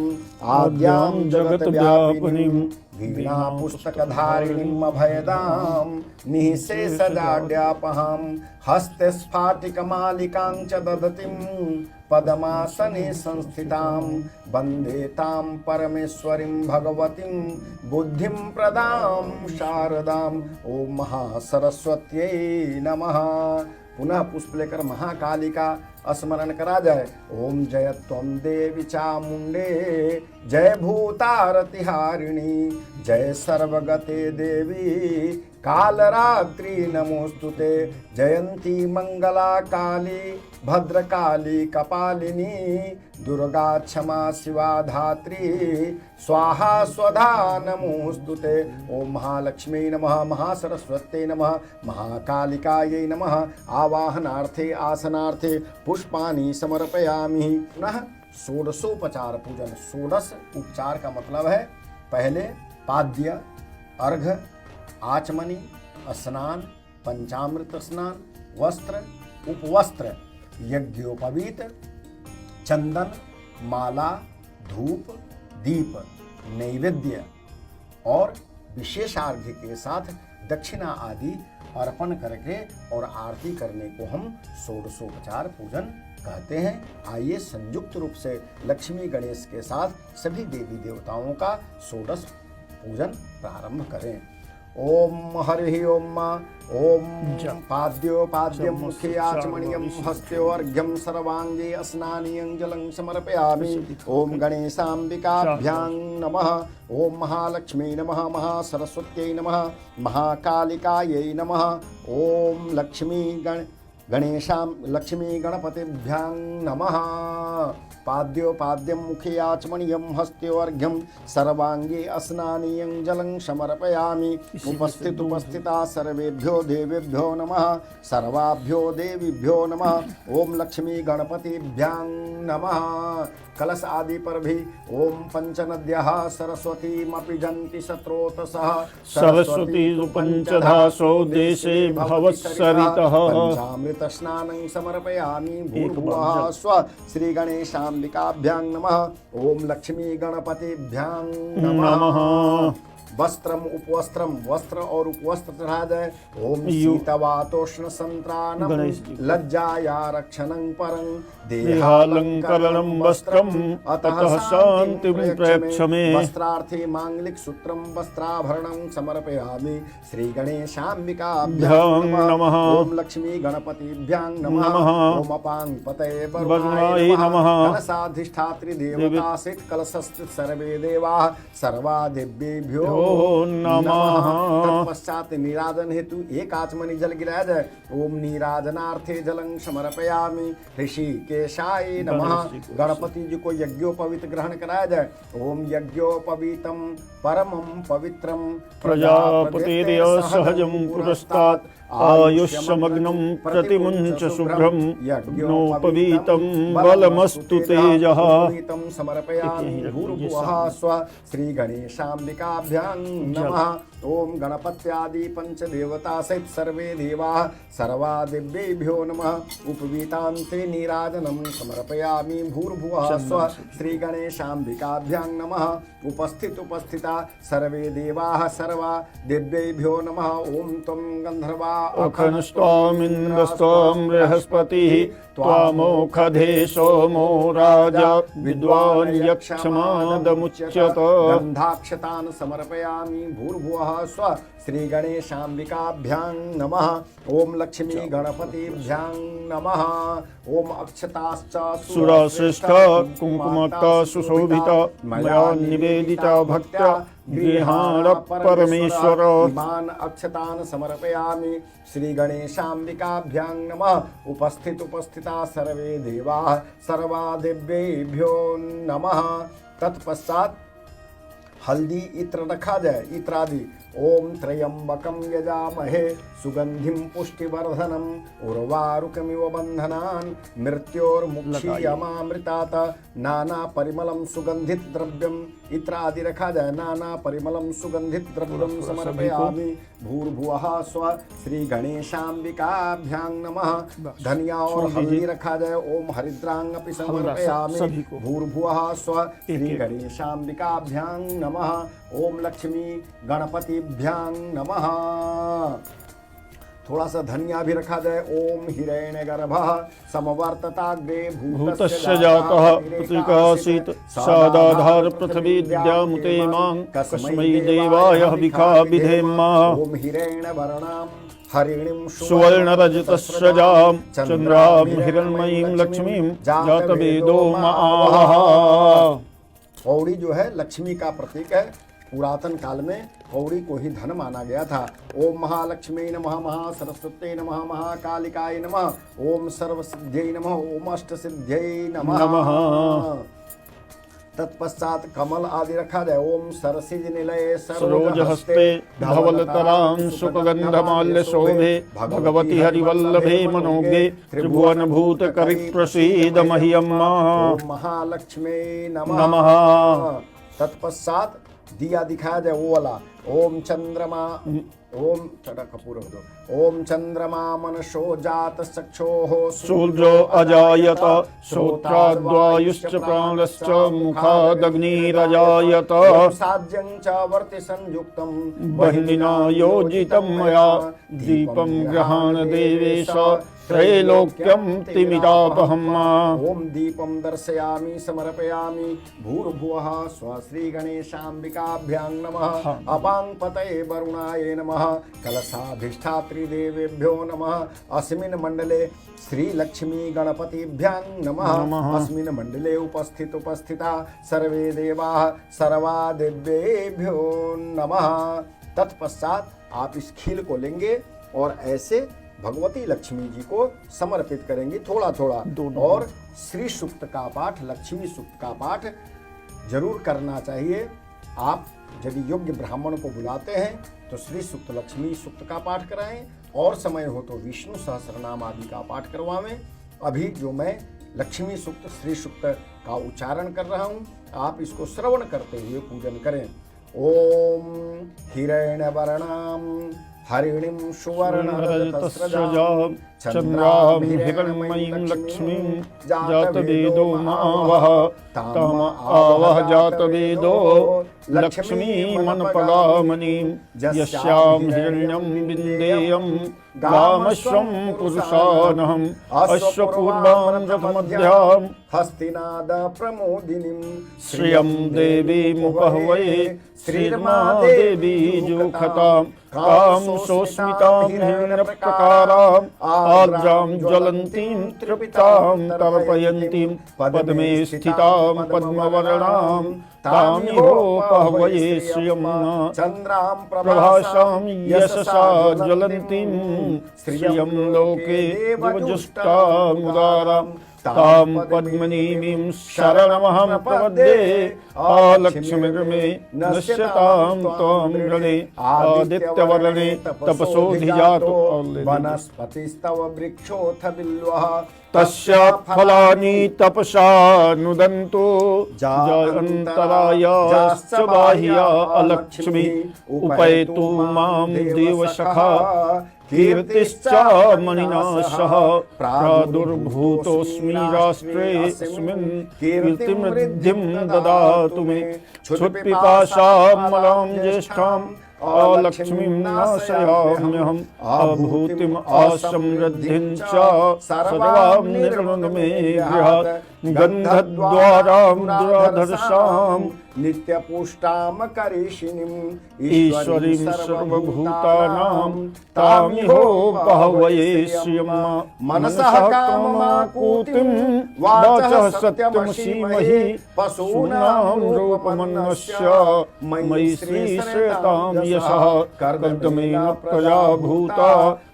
S2: आद्यां जगत व्यापिनीं वीणा पुस्तकधारिणीं अभयदां निःशेषजाड्यापहां हस्ते स्फाटिकमालिकां च दधतीं पद्मासने संस्थितां वन्दे तां परमेश्वरीं भगवतीं बुद्धिं प्रदां शारदां। ओम महासरस्वत्यै नमः। पुनः पुष्प लेकर महाकालिका स्मरण करा जाए। ओम जय त्वं देवी चामुंडे जय भूतारतिहारिणी जय सर्वगते देवी कालरात्रि नमोस्तुते जयंती मंगला काली भद्रकाली कपालिनी दुर्गा क्षमा शिवा धात्री स्वाहा स्वधा नमोस्तुते। ओम महालक्ष्मी नमः महासरस्वत्यै नमः महाकालिकायै नमः। आवाहनार्थे आसनार्थे पुष्पाणि समर्पयामि। पुनः षोडशोपचार पूजन। षोडश उपचार का मतलब है पहले पाद्य अर्घ, आचमनी, स्नान, पंचामृत स्नान, वस्त्र, उपवस्त्र, यज्ञोपवीत, चंदन, माला, धूप, दीप, नैवेद्य और विशेष अर्घ्य के साथ दक्षिणा आदि अर्पण करके और आरती करने को हम षोडशोपचार पूजन कहते हैं। आइए संयुक्त रूप से लक्ष्मी गणेश के साथ सभी देवी देवताओं का षोडश पूजन प्रारंभ करें। ओम हरि ओम ओम पाद्योपाद्यं मुखे आचमनीयं हस्त्योर्घ्यं सर्वांगे स्नानीयं जलं समर्पयामि। ओम गणेशाम्बिकाभ्यां नमः। ओम महालक्ष्मी नमः, महासरस्वत्यै नमः, महाकालिकायै नमः। ओम लक्ष्मी गणपतिभ्यां नमः। पाद्योपाद्यं मुखे आचमनीयं हस्त्योर्घ्यं सर्वांगे स्नानीयं जलं समर्पयामि। उपस्थिता सर्वेभ्यो देवेभ्यो नमः, सर्वाभ्यो देवीभ्यो नमः। ओम लक्ष्मी गणपतिभ्यां नमः। कलश आदि पर भी ओम पंचनद्यः सरस्वतीमपि जन्ति स्रोतसः
S3: सरस्वती पंचधासो देशे भवत्सरितः।
S2: पंचामृत स्नानं समर्पयामि। भूर्भुवः स्वः श्री गणेशाम्बिकाभ्यां नमः। ओम लक्ष्मी गणपतिभ्यां नमः। वस्त्रम उपवस्त्रम, वस्त्र और उपवस्त्र चढ़ा जाए। ओम शीतवातोष्ण संत्रानम लज्जाया रक्षणं परं
S3: देहालंकरणं वस्त्रम अतः शांतिं प्रेक्ष मे।
S2: वस्त्रार्थे मांगलिक सूत्रम वस्त्राभरणं समर्पयामि। श्री गणेशाम्बिकाभ्यां नमः। ओम लक्ष्मी गणपतिभ्यां नमः। ओम अपांगपतये वरुणाय नमः। कलशाधिष्ठात्री देवता सहित कलशस्थित सर्वे देवाः सर्वा दिव्येभ्यो नमः। तत्पश्चात निराजन हेतु एक आचमनी जल गिराया जाए। ओम नीराजनार्थे जलं समर्पयामि। ऋषिकेशाय नमः। गणपति जी को यज्ञोपवीत ग्रहण कराया जाए। ओम यज्ञोपवीतम परमं पवित्रम
S3: प्रजापतिर्य सहजं पुरस्तात् आयुष्यमग्नं प्रतिमुञ्च शुभ्रं यज्ञोपवीतं बलमस्तु तेजः।
S2: समर्पयामि। भूर्भुवः स्वः श्री गणेशाम्बिकाभ्यां नमः। ओम गणपत्यादि पंचदेवता सहित सर्वे देवाः सर्वा दिव्येभ्यो नमः। उपवीतान्ते नीराजनं समर्पयामि। भूर्भुवः स्वः श्री गणेशाम्बिकाभ्यां नमः। उपस्थिता सर्वे देवाः सर्वा दिव्येभ्यो नमः। ओम त्वं गन्धर्वा
S3: अखनस्त्वामिन्द्रस्त्वं बृहस्पतिः त्वामोखधे सोमो राजा विद्वान् यक्षमादमुच्यत।
S2: गन्धाक्षतान् समर्पयामि। भूर्भुवः स्वः श्री गणेशाम्बिकाभ्यां नमः। ओम लक्ष्मी गणपतिभ्यां नमः। ओम अक्षताश्च
S3: सुरश्रेष्ठा कुङ्कुमक्ता सुशोभिता मया निवेदिता भक्त्या गृहाण परमेश्वर।
S2: इमान् अक्षतान् समर्पयामि। श्री गणेशाम्बिकाभ्यां नमः। उपस्थिता सर्वे देवाः सर्वा दिव्येभ्यो नमः। तत्पश्चात हल्दी इत्र रखा जाए। इत्रादि ओम त्र्यंबकं यजामहे सुगंधिं पुष्टिवर्धनम् उर्वारुकमिव बन्धनान् मृत्योर्मुक्षीयमामृतात्। नाना परिमलम सुगंधित द्रव्यम इत्रादि रखा जाए। नाना परिमलम सुगंधित द्रव्यम समर्पयामि। भूर्भुवः स्वः श्री गणेशाम्बिकाभ्यां नमः। धनिया और हल्दी रखा जाए। ओम हरिद्रांगपि समर्पयामि। भूर्भुवः स्वः श्री गणेशाम्बिकाभ्यां नमः। ओम लक्ष्मी गणपतिभ्यां नमः। थोड़ा सा धनिया भी रखा जाए। ओम हिरण्यगर्भः समवर्तताग्रे
S3: भूतस्य जातः प्रतिकासीत् सादाधार पृथ्वी द्यामुते मां कस्मै देवाय हविखा विधेम।
S2: ओम हिरण्यवर्णां हरिणीं
S3: सुवर्णरजतस्रजां चन्द्रां हिरण्मयीं लक्ष्मीं जातवेदो महावः।
S2: कौड़ी जो है लक्ष्मी का प्रतीक है। पुरातन काल में कौड़ी को ही धन माना गया था। ओम महालक्ष्मी नमः, महासरस्वत्यै नमः, महाकालिकाय नमः। ओम सर्वसिद्ध्यै नमः। ओम अष्टसिद्ध्यै नमः। तत्पश्चात कमल आदि रखा जाए। ओम सरसिज निलये
S3: सरोजहस्ते धवलतरां सुखगन्धमाल्य शोभे भगवति हरिवल्लभे मनोगे त्रिभुवनभूत करिप्रसीद मह्यम्।
S2: ओम महालक्ष्मी नमः।
S3: नमः।
S2: तत्पश्चात दिया दिखाया जाए वो वाला। ओम चंद्रमा, ओम चटा कपूर हो दो। ओम चंद्रमा मनसो जात चक्षोः
S3: सूर्यो अजायत श्रोत्राद्वायुश्च प्राणश्च मुखादग्निरजायत
S2: साध्यं च वर्ति संयुक्तं
S3: बहिनिना योजितं मया दीपं गृहाण देवेश त्रैलोक्यं तिमिरापहम्।
S2: ओम दीपं दर्शयामि समर्पयामि भूर्भुवः स्व श्री गणेशाम्बिकाभ्यां नमः। अपां पतये वरुणाय नमः। कलशाधिष्ठात्री देवेभ्यो नमः। अस्मिन् मंडले श्री लक्ष्मी गणपतिभ्यां नमः। अस्मिन् मंडले उपस्थिता सर्वे देवाः सर्वा देव्येभ्यो नमः। तत्पश्चात आप इस खील को लेंगे और ऐसे भगवती लक्ष्मी जी को समर्पित करेंगे थोड़ा थोड़ा। और श्री सूक्त का पाठ, लक्ष्मी सूक्त का पाठ जरूर करना चाहिए। आप यदि योग्य ब्राह्मण को बुलाते हैं तो श्री सूक्त, लक्ष्मी सूक्त का पाठ कराएं, और समय हो तो विष्णु सहस्रनाम आदि का पाठ करवाएं। अभी जो मैं लक्ष्मी सूक्त, श्री सूक्त का उच्चारण कर रहा हूं, आप इसको श्रवण करते हुए पूजन करें। ओम हिरण्यवर्णाम हरिणीं सुवर्णरजतस्रजां
S3: चंद्रां हिरण्मयीं लक्ष्मीं जातवेदो मावह ताम आवह जातवेदो लक्ष्मीमनपगामनीं यस्यां हिरण्यं विन्देयं गामश्वं पुरुषानहम् अश्वपूर्वां रथमध्यां
S2: हस्तिनाद प्रमोदिनीं
S3: श्रियं देवीमुपहवये श्रीर्मा देवी जुखतां कां सोस्मितां हिरण्यप्रकाराम् आर्द्रां ज्वलन्तीं तृप्तां तर्पयन्तीं पद्मे स्थितां पद्मवर्णां तामिहोपहवये श्रियं
S2: चन्द्रां
S3: प्रभासां यशसा ज्वलन्तीं श्रियं लोके दिवजुष्टामुदारां तां पद्मनीमीं शरणमहं प्रपद्ये आलक्ष्मीर्मे नश्यतां त्वां गणे आदित्यवर्णे तपसोऽधिजातो
S2: वनस्पतिस्तव वृक्षोऽथ बिल्वः
S3: तस्य फलानि तपसा नुदन्तो जयन्तरायाश्च बाह्या अलक्ष्मी उपैतु मां देवसखा कीर्तिश्च मणिना सह प्रादुर्भूतोऽस्मि राष्ट्रेऽस्मिन् कीर्तिमृद्धिं ददातु मे क्षुत्पिपासामलां ज्येष्ठाम् आलक्ष्मीं नाशयाम्यहम् आभूतिम् आसमृद्धिं च सर्वां निर्णय मे गृहात् गन्धद्वारां दुराधर्षाम्
S2: नित्यपुष्टां करिषिणीम्
S3: ईश्वरीं सर्वभूतानां तामिहोपहवये श्रियं
S2: मनसः काममाकूतिं वाचः सत्यमसीमहि पशूनां रूपमन्नस्य मयि श्रीश्रेतां यशः कर्दमेन प्रजा भूता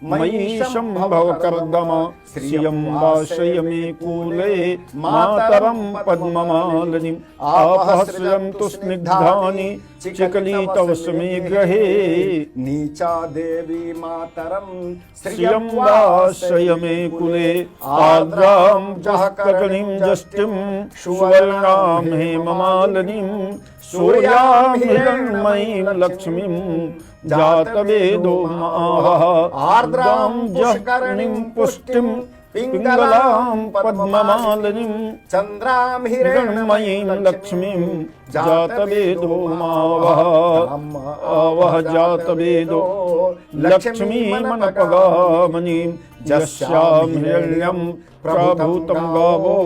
S2: मयि सम्भव कर्दम श्रियं वासय मे कूले मातरं पद्ममालिनीम् आपः श्रियन्तु स्निग्धानि चिकलितवस्मे गृहे नीचा देवी मातरं
S3: श्रियं वासय मे कुले आर्द्रां जहकर्णीं जष्टिं सुवर्णां हेममालिनीं सूर्यां हिरण्मयीं लक्ष्मीं जातवेदो मावः आर्द्रां जहकर्णीं पुष्टिं पिङ्गलां पद्ममालिनीं
S2: चन्द्रां
S3: हिरण्मयीं लक्ष्मीं जातवेदो मावः आवह जातवेदो लक्ष्मीमनपगामनीं यस्यां हिरण्यं प्रभूतं गावो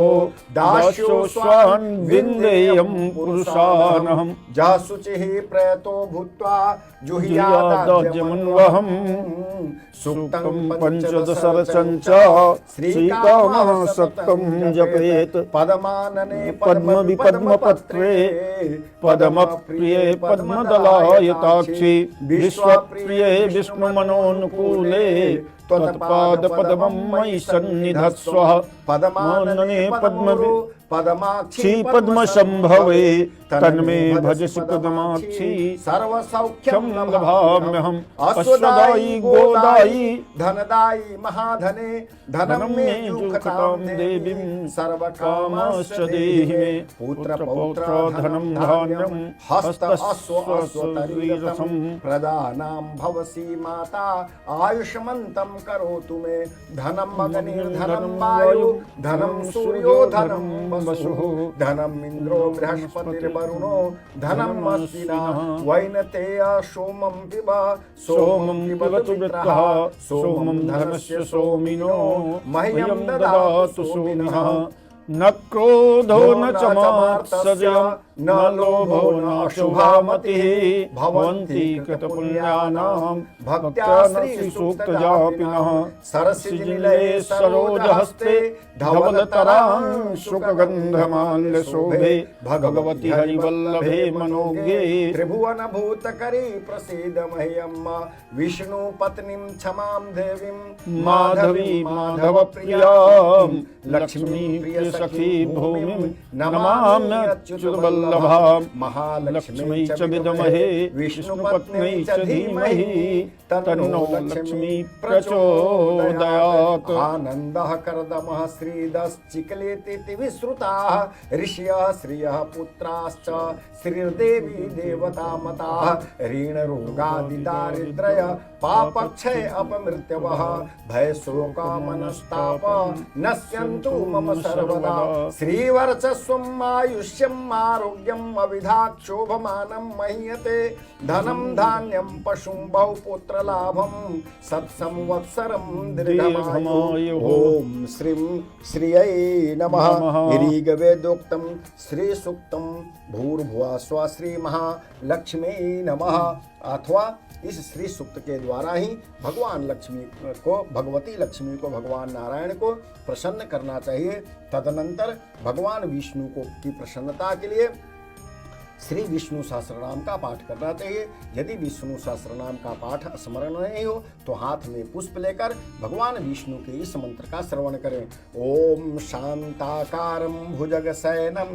S3: दास्यो स्वान् विन्देयं पुरुषानहम्
S2: जासुचिः प्रयतो भूत्वा
S3: जुह्यादाज्यमन्वहम् सूक्तं पञ्चदशरचं च श्रीकामः सत्तं जपेत्
S2: पदमानने
S3: पद्मविपद्मपत्रे पद्मप्रिये पद्मदलायताक्षि विश्वप्रिये विष्णुमनोनुकूले त्वत्पादपद्मं मयि सन्निधत्स्व
S2: पद्मानने पद्मगुरु पद्माक्षी
S3: पद्म संभवे तन्मे भजसि पद्माक्षी
S2: सर्वसौख्यम
S3: लभाम्यहम्
S2: अश्वदायी गोदायी धनदायी महाधने धनम मे युक्तां देवीं सर्वकामश्च देहि मे पुत्र पौत्र धनम धान्यम हस्त अश्व अश्वतरीरथम प्रदानां भवसि माता आयुष्मन्तं करोतु मे धनम अग्निर्धनम वायु धनम सूर्यो धनम वसुः धनम इन्द्रो बृहस्पतिर्वरुणो धनम अश्विनः वैनतेय सोमं पिब सोमं पिबतु वृत्रः सोमं धनस्य सोमिनो मह्यं ददातु सोमिनः
S3: न क्रोधो न च मात्सर्यं न लोभो न शुभामतिः भवन्ति कृतपुण्यानां भक्त्या श्रीसूक्तजापिनः सरसिजनिलये सरोजहस्ते धवलतरां शुकगन्धमाल्यशोभे भगवति हरिवल्लभे मनोज्ञे त्रिभुवनभूतकरी प्रसीद मह्यम् विष्णुपत्नीं क्षमां देवीं माधवी माधवप्रियां लक्ष्मी प्रियसखी भूमिं नमाम्यच्युतवल्लभां महालक्ष्मी च विद्महे विष्णुपत्न्यै च धीमहि तन्नो लक्ष्मी प्रचोदयात् आनन्दः करदमः श्रीदश्चिक्लेति विश्रुताः ऋषयः श्रियः पुत्राश्च श्रीर्देवी देवता मताः ऋणरोगादिदारिद्र्य पापक्षय अपमृत्यवः भयशोकमनस्ताप नश्यन्तु मम सर्वदा श्रीवर्चस्वम् आयुष्यम् आरोग्यम् अविधाक्षोभमानं मह्यते धनं धान्यं पशुं बहुपुत्रलाभं सत्संवत्सरं दीर्घमायु ओम श्रीं श्रियै नमः ऋग्वेदोक्तं श्रीसूक्तं भूर्भुवः स्वः श्री महालक्ष्मी नमः। अथवा इस श्री सूक्त के द्वारा ही भगवान लक्ष्मी को भगवती लक्ष्मी को भगवान नारायण को प्रसन्न करना चाहिए। तदनंतर भगवान विष्णु को की प्रसन्नता के लिए श्री विष्णु सहस्रनाम का पाठ करना चाहिए। यदि विष्णु सहस्रनाम का पाठ स्मरण नहीं हो तो हाथ में पुष्प लेकर भगवान विष्णु के इस मंत्र का श्रवण करें। ओम शांताकारं भुजगशयनं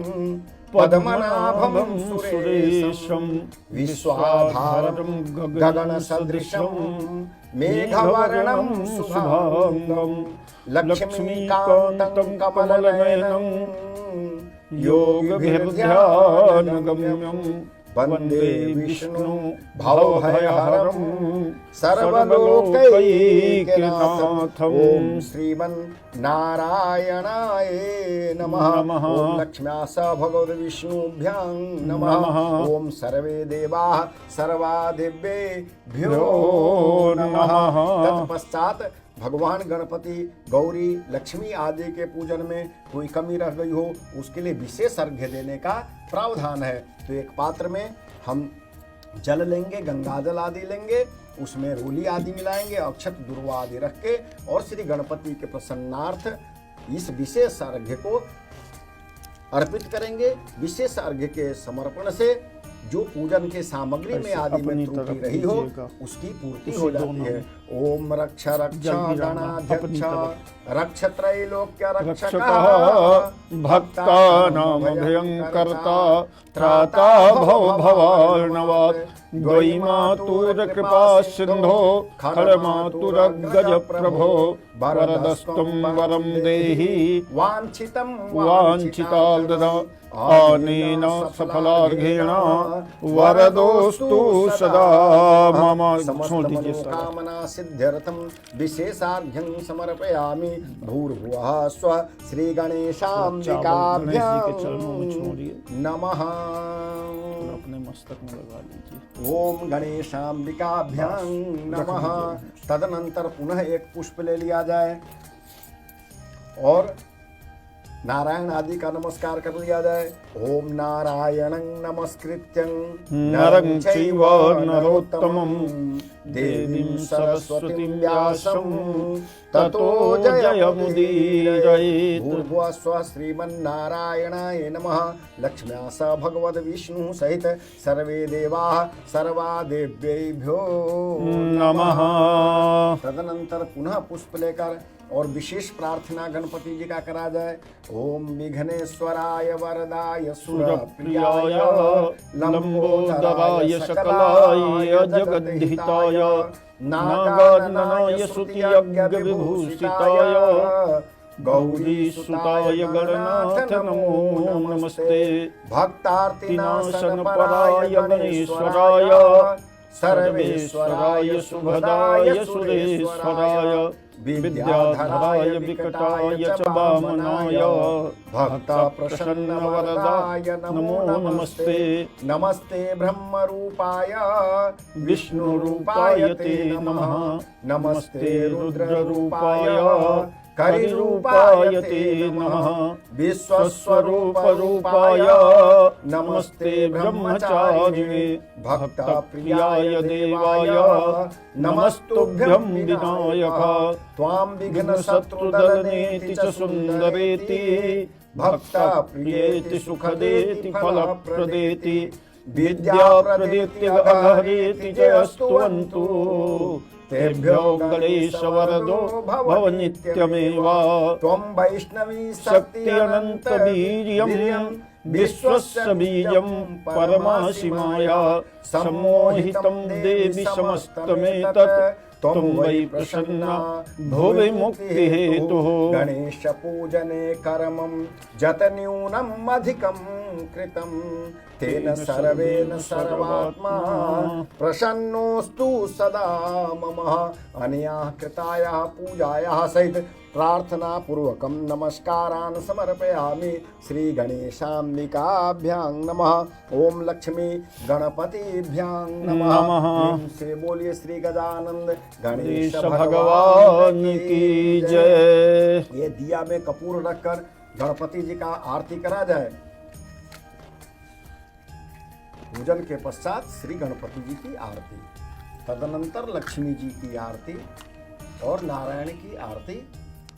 S3: पद्मनाभं सुरेशं विश्वाधारं गगनसदृशं मेघवर्णं शुभांगं लक्ष्मीकान्तं कमलनयनं योगभिर्ध्यानगम्यं वन्दे विष्णु भवभयहरं सर्वलोकैकनाथम् ओम श्रीमन्नारायणाय नमः। ओम लक्ष्म्या स भगवद्विष्णुभ्यां नमः। ओम सर्वे देवाः सर्वादिव्येभ्यो नमः। तत्पश्चात भगवान गणपति गौरी लक्ष्मी आदि के पूजन में कोई कमी रह गई हो उसके लिए विशेष अर्घ्य देने का प्रावधान है। तो एक पात्र में हम जल लेंगे, गंगा जल आदि लेंगे, उसमें रोली आदि मिलाएंगे, अक्षत दुर्वा आदि रख के और श्री गणपति के प्रसन्नार्थ इस विशेष अर्घ्य को अर्पित करेंगे। विशेष अर्घ्य के समर्पण से जो पूजन के सामग्री में आदि में त्रुटि रही हो उसकी पूर्ति हो जाती है। ओम रक्ष रक्ष गणाध्यक्ष रक्ष त्रैलोक्य रक्षकः भक्तानां भयंकर्ता त्राता भव भवार्णवात् द्वैमातुर कृपा सिंधो खड़मातुरग्गज प्रभो वरदस्तुं वरं देहि वाञ्छितं वाञ्छिताल् ददा अनेन सफलार्घेण वरदोस्तु सदा मम। कामना सिद्ध्यर्थं विशेषार्घ्यं समर्पयामि। भूर्भुवः स्वः श्री गणेशाम्बिकाभ्यां नमः। अपने मस्तक में लगा लीजिए।
S2: ओम गणेशाम्बिकाभ्यां नमः। तदनंतर पुनः एक पुष्प ले लिया जाए और नारायण आदि का नमस्कार कर लिया जाए। ओम नारायणं नमस्कृत्यं
S3: नरं चैव नरोत्तमं
S2: देवीं सरस्वतीं व्यासं ततो जयमुदीरयेत्। भूर्भुवः स्वः श्रीमन्नारायणाय नमः। लक्ष्म्या स भगवद्विष्णु सहित सर्वे देवाः सर्वादेव्येभ्यो
S3: नमः।
S2: तदनंतर पुनः पुष्प लेकर
S3: और विशेष प्रार्थना गणपति जी का करा जाए। ओम विघ्नेश्वराय वरदाय सुरप्रियाय लंबोदराय सकलाय जगद्धिताय नागाननाय स्तुत्यज्ञ विभूषिताय गौरीसुताय गणनाथ नमो नमस्ते। भक्तार्तिनाशन पराय गणेश्वराय सर्वेश्वराय सुभदाय सुरेश्वराय विद्याधराय विकटाय च वामनाय भक्त प्रसन्न वरदाय नमो नमस्ते। नमस्ते ब्रह्म रूपाय विष्णु रूपाय ते नमः। नमस्ते रुद्र रूपाय करिरूपाय ते नमः। विश्वस्वरूप रूपाय नमस्ते ब्रह्मचारिणे भक्त प्रियाय देवाय नमस्तुभ्यं विनायक। त्वां विघ्न शत्रुदलनेति च सुन्दरेति भक्त प्रियेति सुखदेति फलप्रदेति विद्याप्रदेति अघरेति च स्तुवन्तु तेभ्यो गणेश वरदो भव नित्यमेव। त्वं वैष्णवी शक्ति अनंत वीर्यं विश्वस्य बीजं परमासि माया सम्मोहितं देवि समस्तमेतत् त्वं वै प्रसन्ना भुवि मुक्तिहेतुः। गणेश पूजने कर्मं जत न्यूनम् अधिकं कृतं तेन सर्वेन सर्वात्मा प्रसन्नोस्तु सदा मम। अनयाः कृतायाः पूजायाः सहित प्रार्थना पूर्वकं नमस्कारान् समर्पयामि। श्री गणेशाम्बिकाभ्यां नमः। ओम लक्ष्मी गणपतिभ्यां नमः। से बोलिए श्री गजानंद गणेश भगवान की जय। ये दिया में कपूर रखकर गणपति जी का आरती करा जाए। पूजन के पश्चात श्री गणपति जी की आरती, तदनंतर लक्ष्मी जी की आरती और नारायण की आरती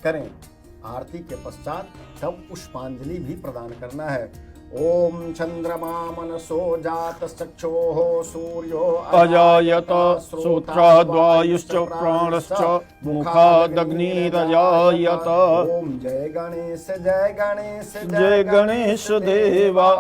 S3: करें। आरती के पश्चात तब पुष्पांजलि भी प्रदान करना है। ओम चंद्रमा मनसो जात चक्षोः सूर्यो
S4: अजायत श्रोत्राद्वायुश्च प्राणश्च मुखादग्निरजायत।
S3: ओम जय गणेश जय गणेश
S4: जय गणेश देवा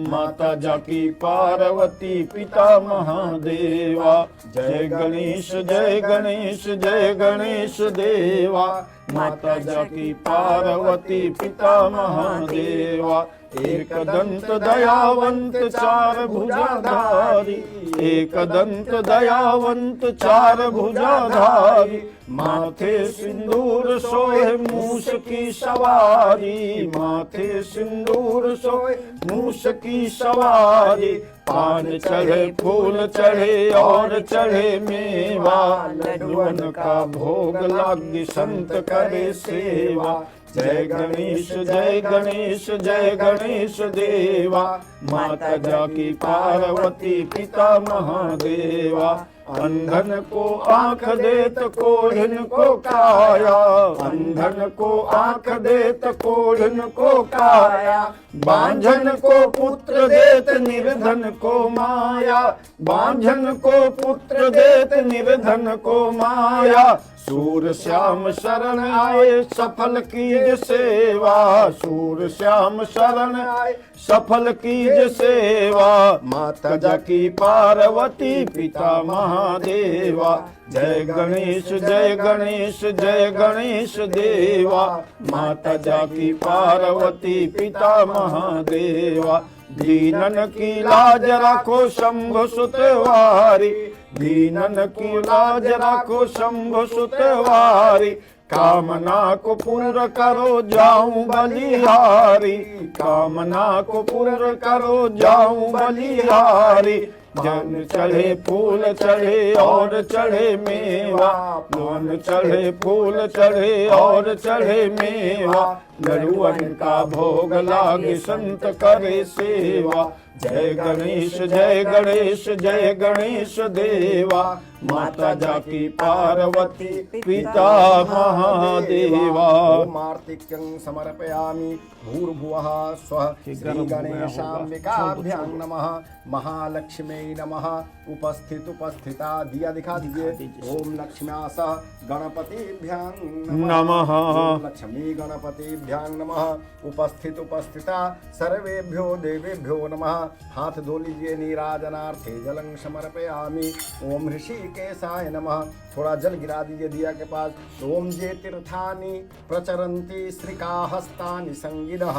S4: माता जाकी पार्वती पिता महादेवा। जय गणेश जय गणेश जय गणेश देवा माता जाकी पार्वती पिता महादेवा। एक दंत दयावंत चार भुजाधारी एक दंत दयावंत चार भुजाधारी माथे सिंदूर सोहे मूस की सवारी माथे सिंदूर सोहे मूस की सवारी। पान चढ़े फूल चढ़े और चढ़े मेवा लड्डुअन का भोग लागी संत करे सेवा। जय गणेश जय गणेश जय गणेश देवा माता जाकी पार्वती पिता महादेवा। अंधन को आंख देत कोढ़िन को काया अंधन को आंख देत कोढ़िन को काया। बांझन को पुत्र देत निर्धन को माया बांझन को पुत्र देत निर्धन को माया। सूर श्याम शरण आए सफल कीज सेवा सूर श्याम शरण आए सफल कीज सेवा। माता जाकी पार्वती पिता महादेवा। जय गणेश जय गणेश जय गणेश देवा माता जाकी पार्वती पिता महादेवा। दीनन की लाज रखो शंभु सुतवारी दीनन की लाज रखो शंभु सुतवारी। कामना को पूर्ण करो जाऊं बलिहारी कामना को पूर्ण करो जाऊं बलिहारी। जन चढ़े फूल चढ़े और चढ़े मेवा मन चढ़े फूल चढ़े और चढ़े मेवा। लड्डुअन का भोग लागे संत करे सेवा। जय गणेश जय गणेश जय गणेश देवा माता जाकी पार्वती पिता महादेवा।
S3: मार्तिक्यं समर्पयामि भूर्भुवः स्वः श्री गणेशाम्बिकाभ्यां नमः। महालक्ष्मी लक्ष्म्यै नमः। उपस्थित उपस्थिता दिया दिखा दीजिए। ओम लक्ष्म्या सह गणपतिभ्यां
S4: नमः।
S3: ओम लक्ष्मी गणपतिभ्यां नमः। उपस्थित उपस्थिता सर्वेभ्यो देवेभ्यो नमः। हाथ धो लीजिए। नीराजनार्थे जलं समर्पयामि। ओम ऋषिकेशाय नमः। थोड़ा जल गिरा दीजिए दिया के पास। ओम जे तीर्थानि प्रचरन्ति श्रीकाहस्तानि संगिनः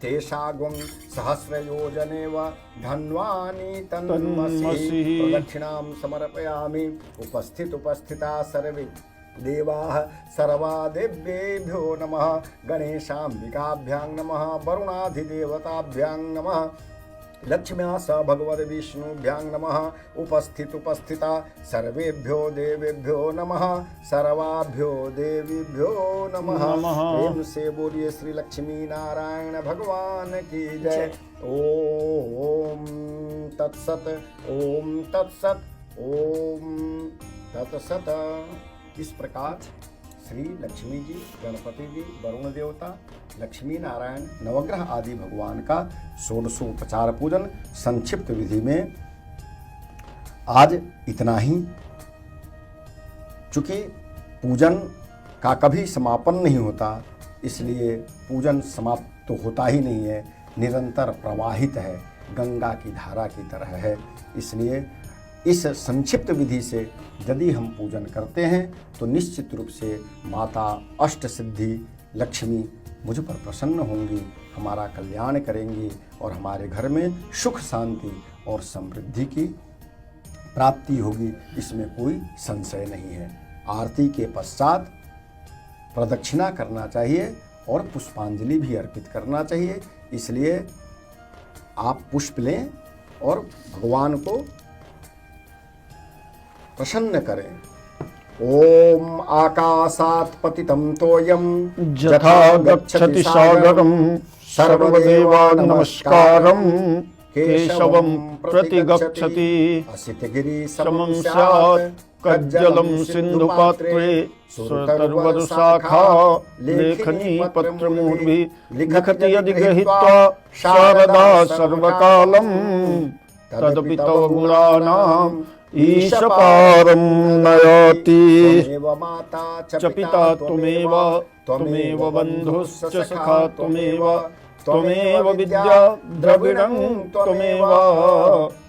S3: तेषागुं सहस्रयोजनेव धन्वानि तन्मसि। प्रदक्षिणां समर्पयामि। उपस्थित उपस्थिता सर्वे देवाः सर्वा देव्येभ्यो नमः। गणेशाम्बिकाभ्यां नमः। वरुणाधिदेवताभ्यां नमः। लक्ष्म्या स भगवद विष्णुभ्यां नमः। उपस्थित उपस्थिता सर्वेभ्यो देवेभ्यो नमः। सर्वाभ्यो देवीभ्यो नमः। प्रेम से बोलिए श्री लक्ष्मी नारायण भगवान की जय। ओम तत्सत ओम तत्सत ओम तत्सत। इस प्रकार श्री लक्ष्मी जी, गणपति जी, वरुण देवता, लक्ष्मी नारायण, नवग्रह आदि भगवान का षोडशोपचार पूजन संक्षिप्त विधि में आज इतना ही। चूंकि पूजन का कभी समापन नहीं होता, इसलिए पूजन समाप्त तो होता ही नहीं है, निरंतर प्रवाहित है, गंगा की धारा की तरह है। इसलिए इस संक्षिप्त विधि से यदि हम पूजन करते हैं तो निश्चित रूप से माता अष्ट सिद्धि लक्ष्मी मुझ पर प्रसन्न होंगी, हमारा कल्याण करेंगी और हमारे घर में सुख शांति और समृद्धि की प्राप्ति होगी। इसमें कोई संशय नहीं है। आरती के पश्चात प्रदक्षिणा करना चाहिए और पुष्पांजलि भी अर्पित करना चाहिए। इसलिए आप पुष्प लें और भगवान को प्रसन्न करें। ओम आकाशात् पतितं तोयं
S4: यथा गच्छति सागरं सर्वदेवा नमस्कारं केशवं प्रतिगच्छति
S3: असितगिरि
S4: समं स्यात् कज्जलं सिन्धुपात्रे सुरतरुवरुशाखा लेखनी पत्रमूर्भिः लिखति यदि गृहीत्वा शारदा सर्वकालं तदपि तव गुणानाम् ईशपारं नयाति।
S3: त्वमेव माता
S4: च पिता त्वमेव त्वमेव बन्धुश्च सखा त्वमेव त्वमेव विद्या द्रविणं त्वमेव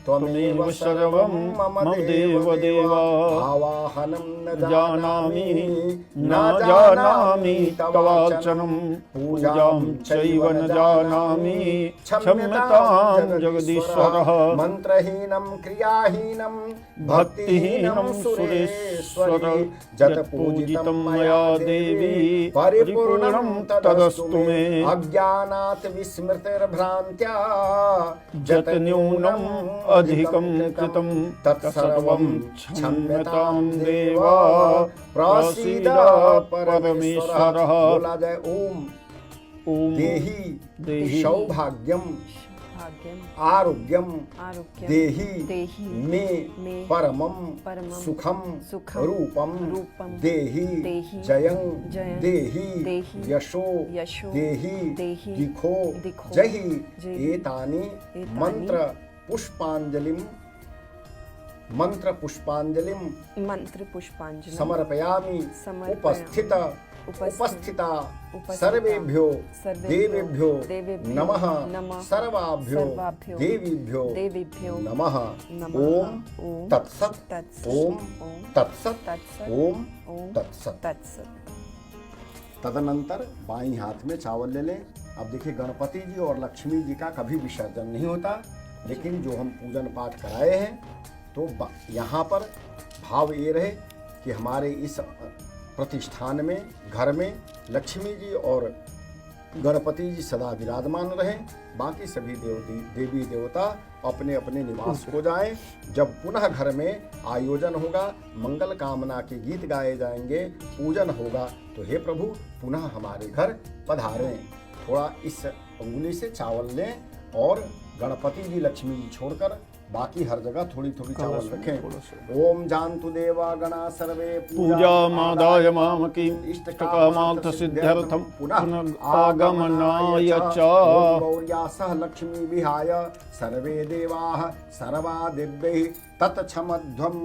S4: त्वमेव सर्वं मम देव देव।
S3: आवाहनं न
S4: जानामि न जानामि तवार्चनं पूजां चैव न जानामि क्षम्यतां जगदीश्वरः।
S3: मंत्रहीनं क्रियाहीनं
S4: भक्तिहीनं सुरेश्वर जत्पूजितं मया देवी परिपूर्णं तदस्तु मे।
S3: अज्ञानात् विस्मृतिर्भ्रान्त्या
S4: जत न्यूनम् अधिकं कृतं तत्सर्वं क्षम्यतां देव प्रसीद परमेश्वरः।
S3: बोला जाए ओम।
S4: ओम
S3: देहि
S4: देहि
S3: सौभाग्यम
S1: भाग्यम
S3: आरोग्यम
S1: आरोग्यम
S3: देहि
S1: देहि
S3: मे परमं
S1: परमं
S3: सुखम
S1: सुखं
S3: रूपम
S1: रूपं
S3: देहि
S1: देहि
S3: जयं
S1: जयं
S3: देहि
S1: देहि
S3: यशो
S1: यशो
S3: देहि
S1: देहि
S3: दिखो
S1: दिखो
S3: जहि
S1: जहि
S3: एतानि
S1: एतानि
S3: मंत्र पुष्पांजलिं मंत्र पुष्पांजलि समर्पयामि। उपस्थित उपस्थिता सर्वेभ्यो देवेभ्यो नमः। सर्वाभ्यो देवीभ्यो नमः। ओम तत्सत् ओम तत्सत् ओम तत्सत्। तदनंतर बाईं हाथ में चावल ले लें। अब देखिए, गणपति जी और लक्ष्मी जी का कभी विसर्जन नहीं होता, लेकिन जो हम पूजन पाठ कराए हैं तो यहाँ पर भाव ये रहे कि हमारे इस प्रतिष्ठान में, घर में लक्ष्मी जी और गणपति जी सदा विराजमान रहें। बाकी सभी देवी देवता अपने अपने निवास को जाएं। जब पुनः घर में आयोजन होगा, मंगल कामना के गीत गाए जाएंगे, पूजन होगा, तो हे प्रभु पुनः हमारे घर पधारें। थोड़ा इस अंगुली से चावल लें और गणपति जी लक्ष्मी जी छोड़कर बाकी हर जगह थोड़ी थोड़ी चावल
S4: कलश में
S3: रखें।
S4: थोड़ा सा।
S3: ओम जानतु देवा गणा सर्वे
S4: पूजा मादाय मामकीं इष्टकामार्थ सिद्ध्यर्थं पुनरागमनाय च।
S3: ओम गौर्या सह लक्ष्मी विहाय सर्वे देवाः सर्वा दिव्यैः तत्क्षमध्वम्।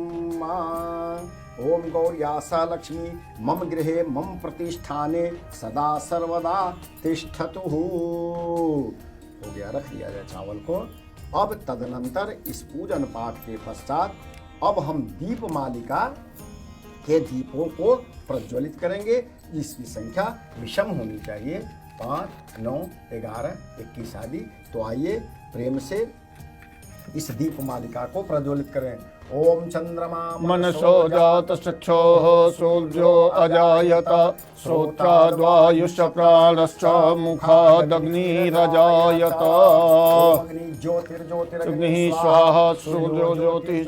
S3: ओम गौर्या सह लक्ष्मी मम गृहे मम प्रतिष्ठाने सदा सर्वदा तिष्ठतु। हो गया, रख दिया जाए चावल को। अब तदनंतर इस पूजन पाठ के पश्चात अब हम दीप मालिका के दीपों को प्रज्वलित करेंगे, जिसकी संख्या विषम होनी चाहिए, 5, 9, 11, 21 आदि। तो आइए प्रेम से इस दीप मालिका को प्रज्वलित करें। ओम चंद्रमा
S4: मनसो जात चक्षोः सूर्यो अजायत श्रोत्राद्वायुश्च प्राणश्च मुखादग्निरजायत।
S3: अग्नि ज्योतिर्ज्योतिरग्निः
S4: अग्निः स्वाहा सूर्यो ज्योतिः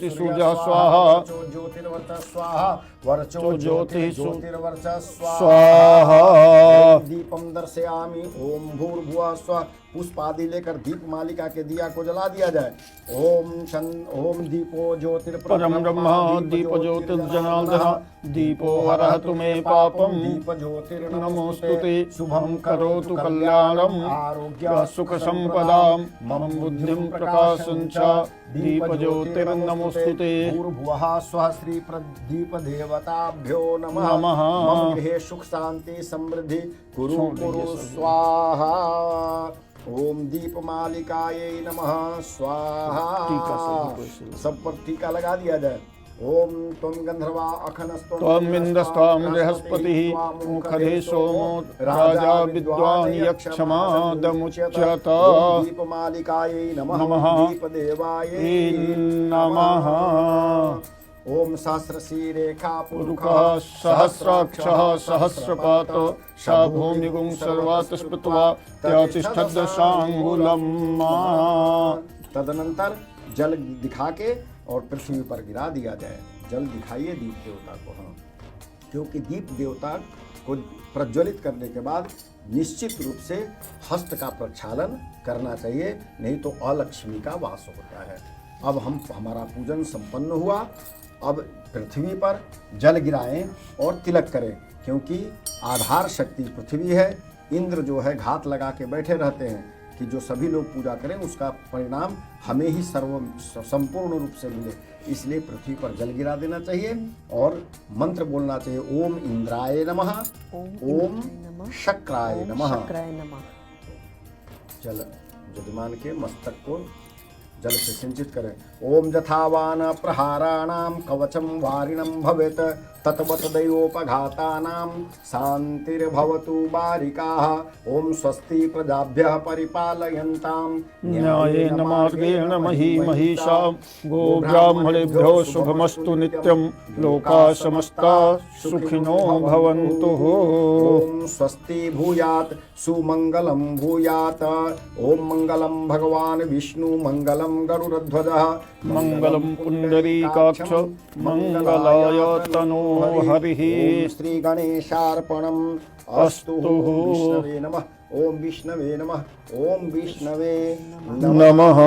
S4: सूर्यः स्वाहा
S3: ज्योतिर्वर्चः स्वाहा वर्चो ज्योतिः ज्योतिर्वर्चः
S4: स्वाहा।
S3: दीपम दर्शयामि। ओम भूर्भुवः स्वः। पुष्पादि लेकर दीप मालिका के दिया को जला दिया जाए। ओम दीपो
S4: परम ब्रह्म दीप ज्योतिर्जनार्दन दीपो हरतु मे पापम
S3: दीप ज्योतिर्नमोस्तुते
S4: नमोस्तुते शुभं करोतु कल्याणम
S3: आरोग्य
S4: सुख संपदां मम बुद्धिं प्रकाशं च दीप ज्योतिर्नमोस्तुते।
S3: भूर्भुवः स्वः श्री प्रदीप देवताभ्यो नमः।
S4: नमः।
S3: मम गृहे सुख शांति समृद्धि कुरु कुरु स्वाहा। ओम दीप मालिकायै नमः स्वाहा। सब पर टीका लगा दिया जाए। ओम त्वं गंधर्वा अखनस्त्वं
S4: त्वं इन्द्रस्त्वं बृहस्पतिः मुखदे सोमो राजा विद्वान् यक्षमादमुच्यत।
S3: दीप मालिकायै नमः।
S4: नमः।
S3: दीप देवायै
S4: नमः।
S3: ओम सहस्रशीरेखा
S4: पुरुषः सहस्राक्षः सहस्रपातो स भूमिगुं सर्वात् स्मृत्वा त्यातिष्ठदशाङ्गुलम्।
S3: तदनंतर जल दिखा के और पृथ्वी पर गिरा दिया जाए। जल दिखाइए दीप देवता को। हाँ, क्योंकि दीप देवता को प्रज्वलित करने के बाद निश्चित रूप से हस्त का प्रक्षालन करना चाहिए, नहीं तो अलक्ष्मी का वास होता है। अब हमारा पूजन संपन्न हुआ। अब पृथ्वी पर जल गिराएं और तिलक करें, क्योंकि आधार शक्ति पृथ्वी है। इंद्र जो है घात लगा के बैठे रहते हैं कि जो सभी लोग पूजा करें उसका परिणाम हमें ही संपूर्ण रूप से मिले, इसलिए पृथ्वी पर जल गिरा देना चाहिए और मंत्र बोलना चाहिए। ओम इंद्राय नमः, ओम शक्राय नमः। जल यजमान के मस्तक को जल से सिंचित करें। ओम यथावान प्रहाराणाम कवचम वारिणम भवेत् ततवत दैवोपघातानां शांतिर्भवतु बारिकाः। ओम स्वस्ति प्रजाभ्यः परिपालयन्तां
S4: न्यायेन मार्गेण महिषा गोब्राह्मणेभ्यो शुभमस्तु नित्यं लोकाः समस्ताः सुखिनो भवन्तु।
S3: ओम स्वस्ति भूयात् सुमंगलम भूयात्। ओम मंगलम भगवान विष्णु मंगलम गरुड़ध्वजः
S4: मंगलम पुंडरीकाक्ष मंगलाय तनो हरिः।
S3: श्री गणेशार्पणम् अस्तु। विष्णवे नमः। ओम विष्णवे नमः। ओम विष्णवे
S4: नमः।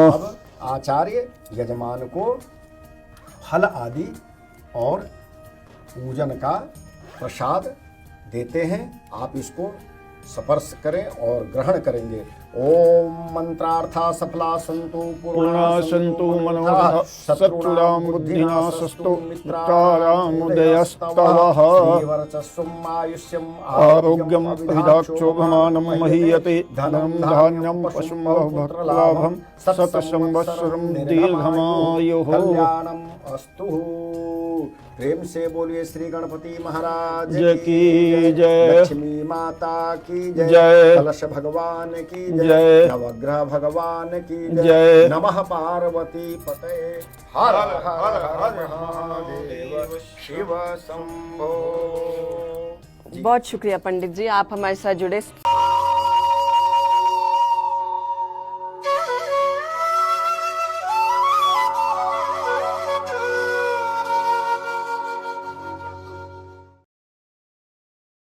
S3: अब आचार्य यजमान को फल आदि और पूजन का प्रसाद देते हैं। आप इसको स्पर्श करें और ग्रहण करेंगे। ओम मंत्रार्था सफला संतु
S4: पूर्णा सन्तु मनोरथः सत्सुरां बुद्धिना सस्तु मित्राणां उदयस्तवः। आरोग्यम् अभिदाक्षोभमानं महीयते धनं धान्यं पशुं बहुभक्तलाभं शतसंवत्सरं दीर्घमायुः।
S3: कल्याणम् अस्तु। प्रेम से बोलिए श्री गणपति महाराज
S4: की जय।
S3: लक्ष्मी माता की
S4: जय।
S3: कलश भगवान की
S4: जय।
S3: नवग्रह भगवान की
S4: जय।
S3: नमः पार्वती पते हर हर हर महादेव शिव शंभो।
S1: बहुत शुक्रिया पंडित जी, आप हमारे साथ जुड़े।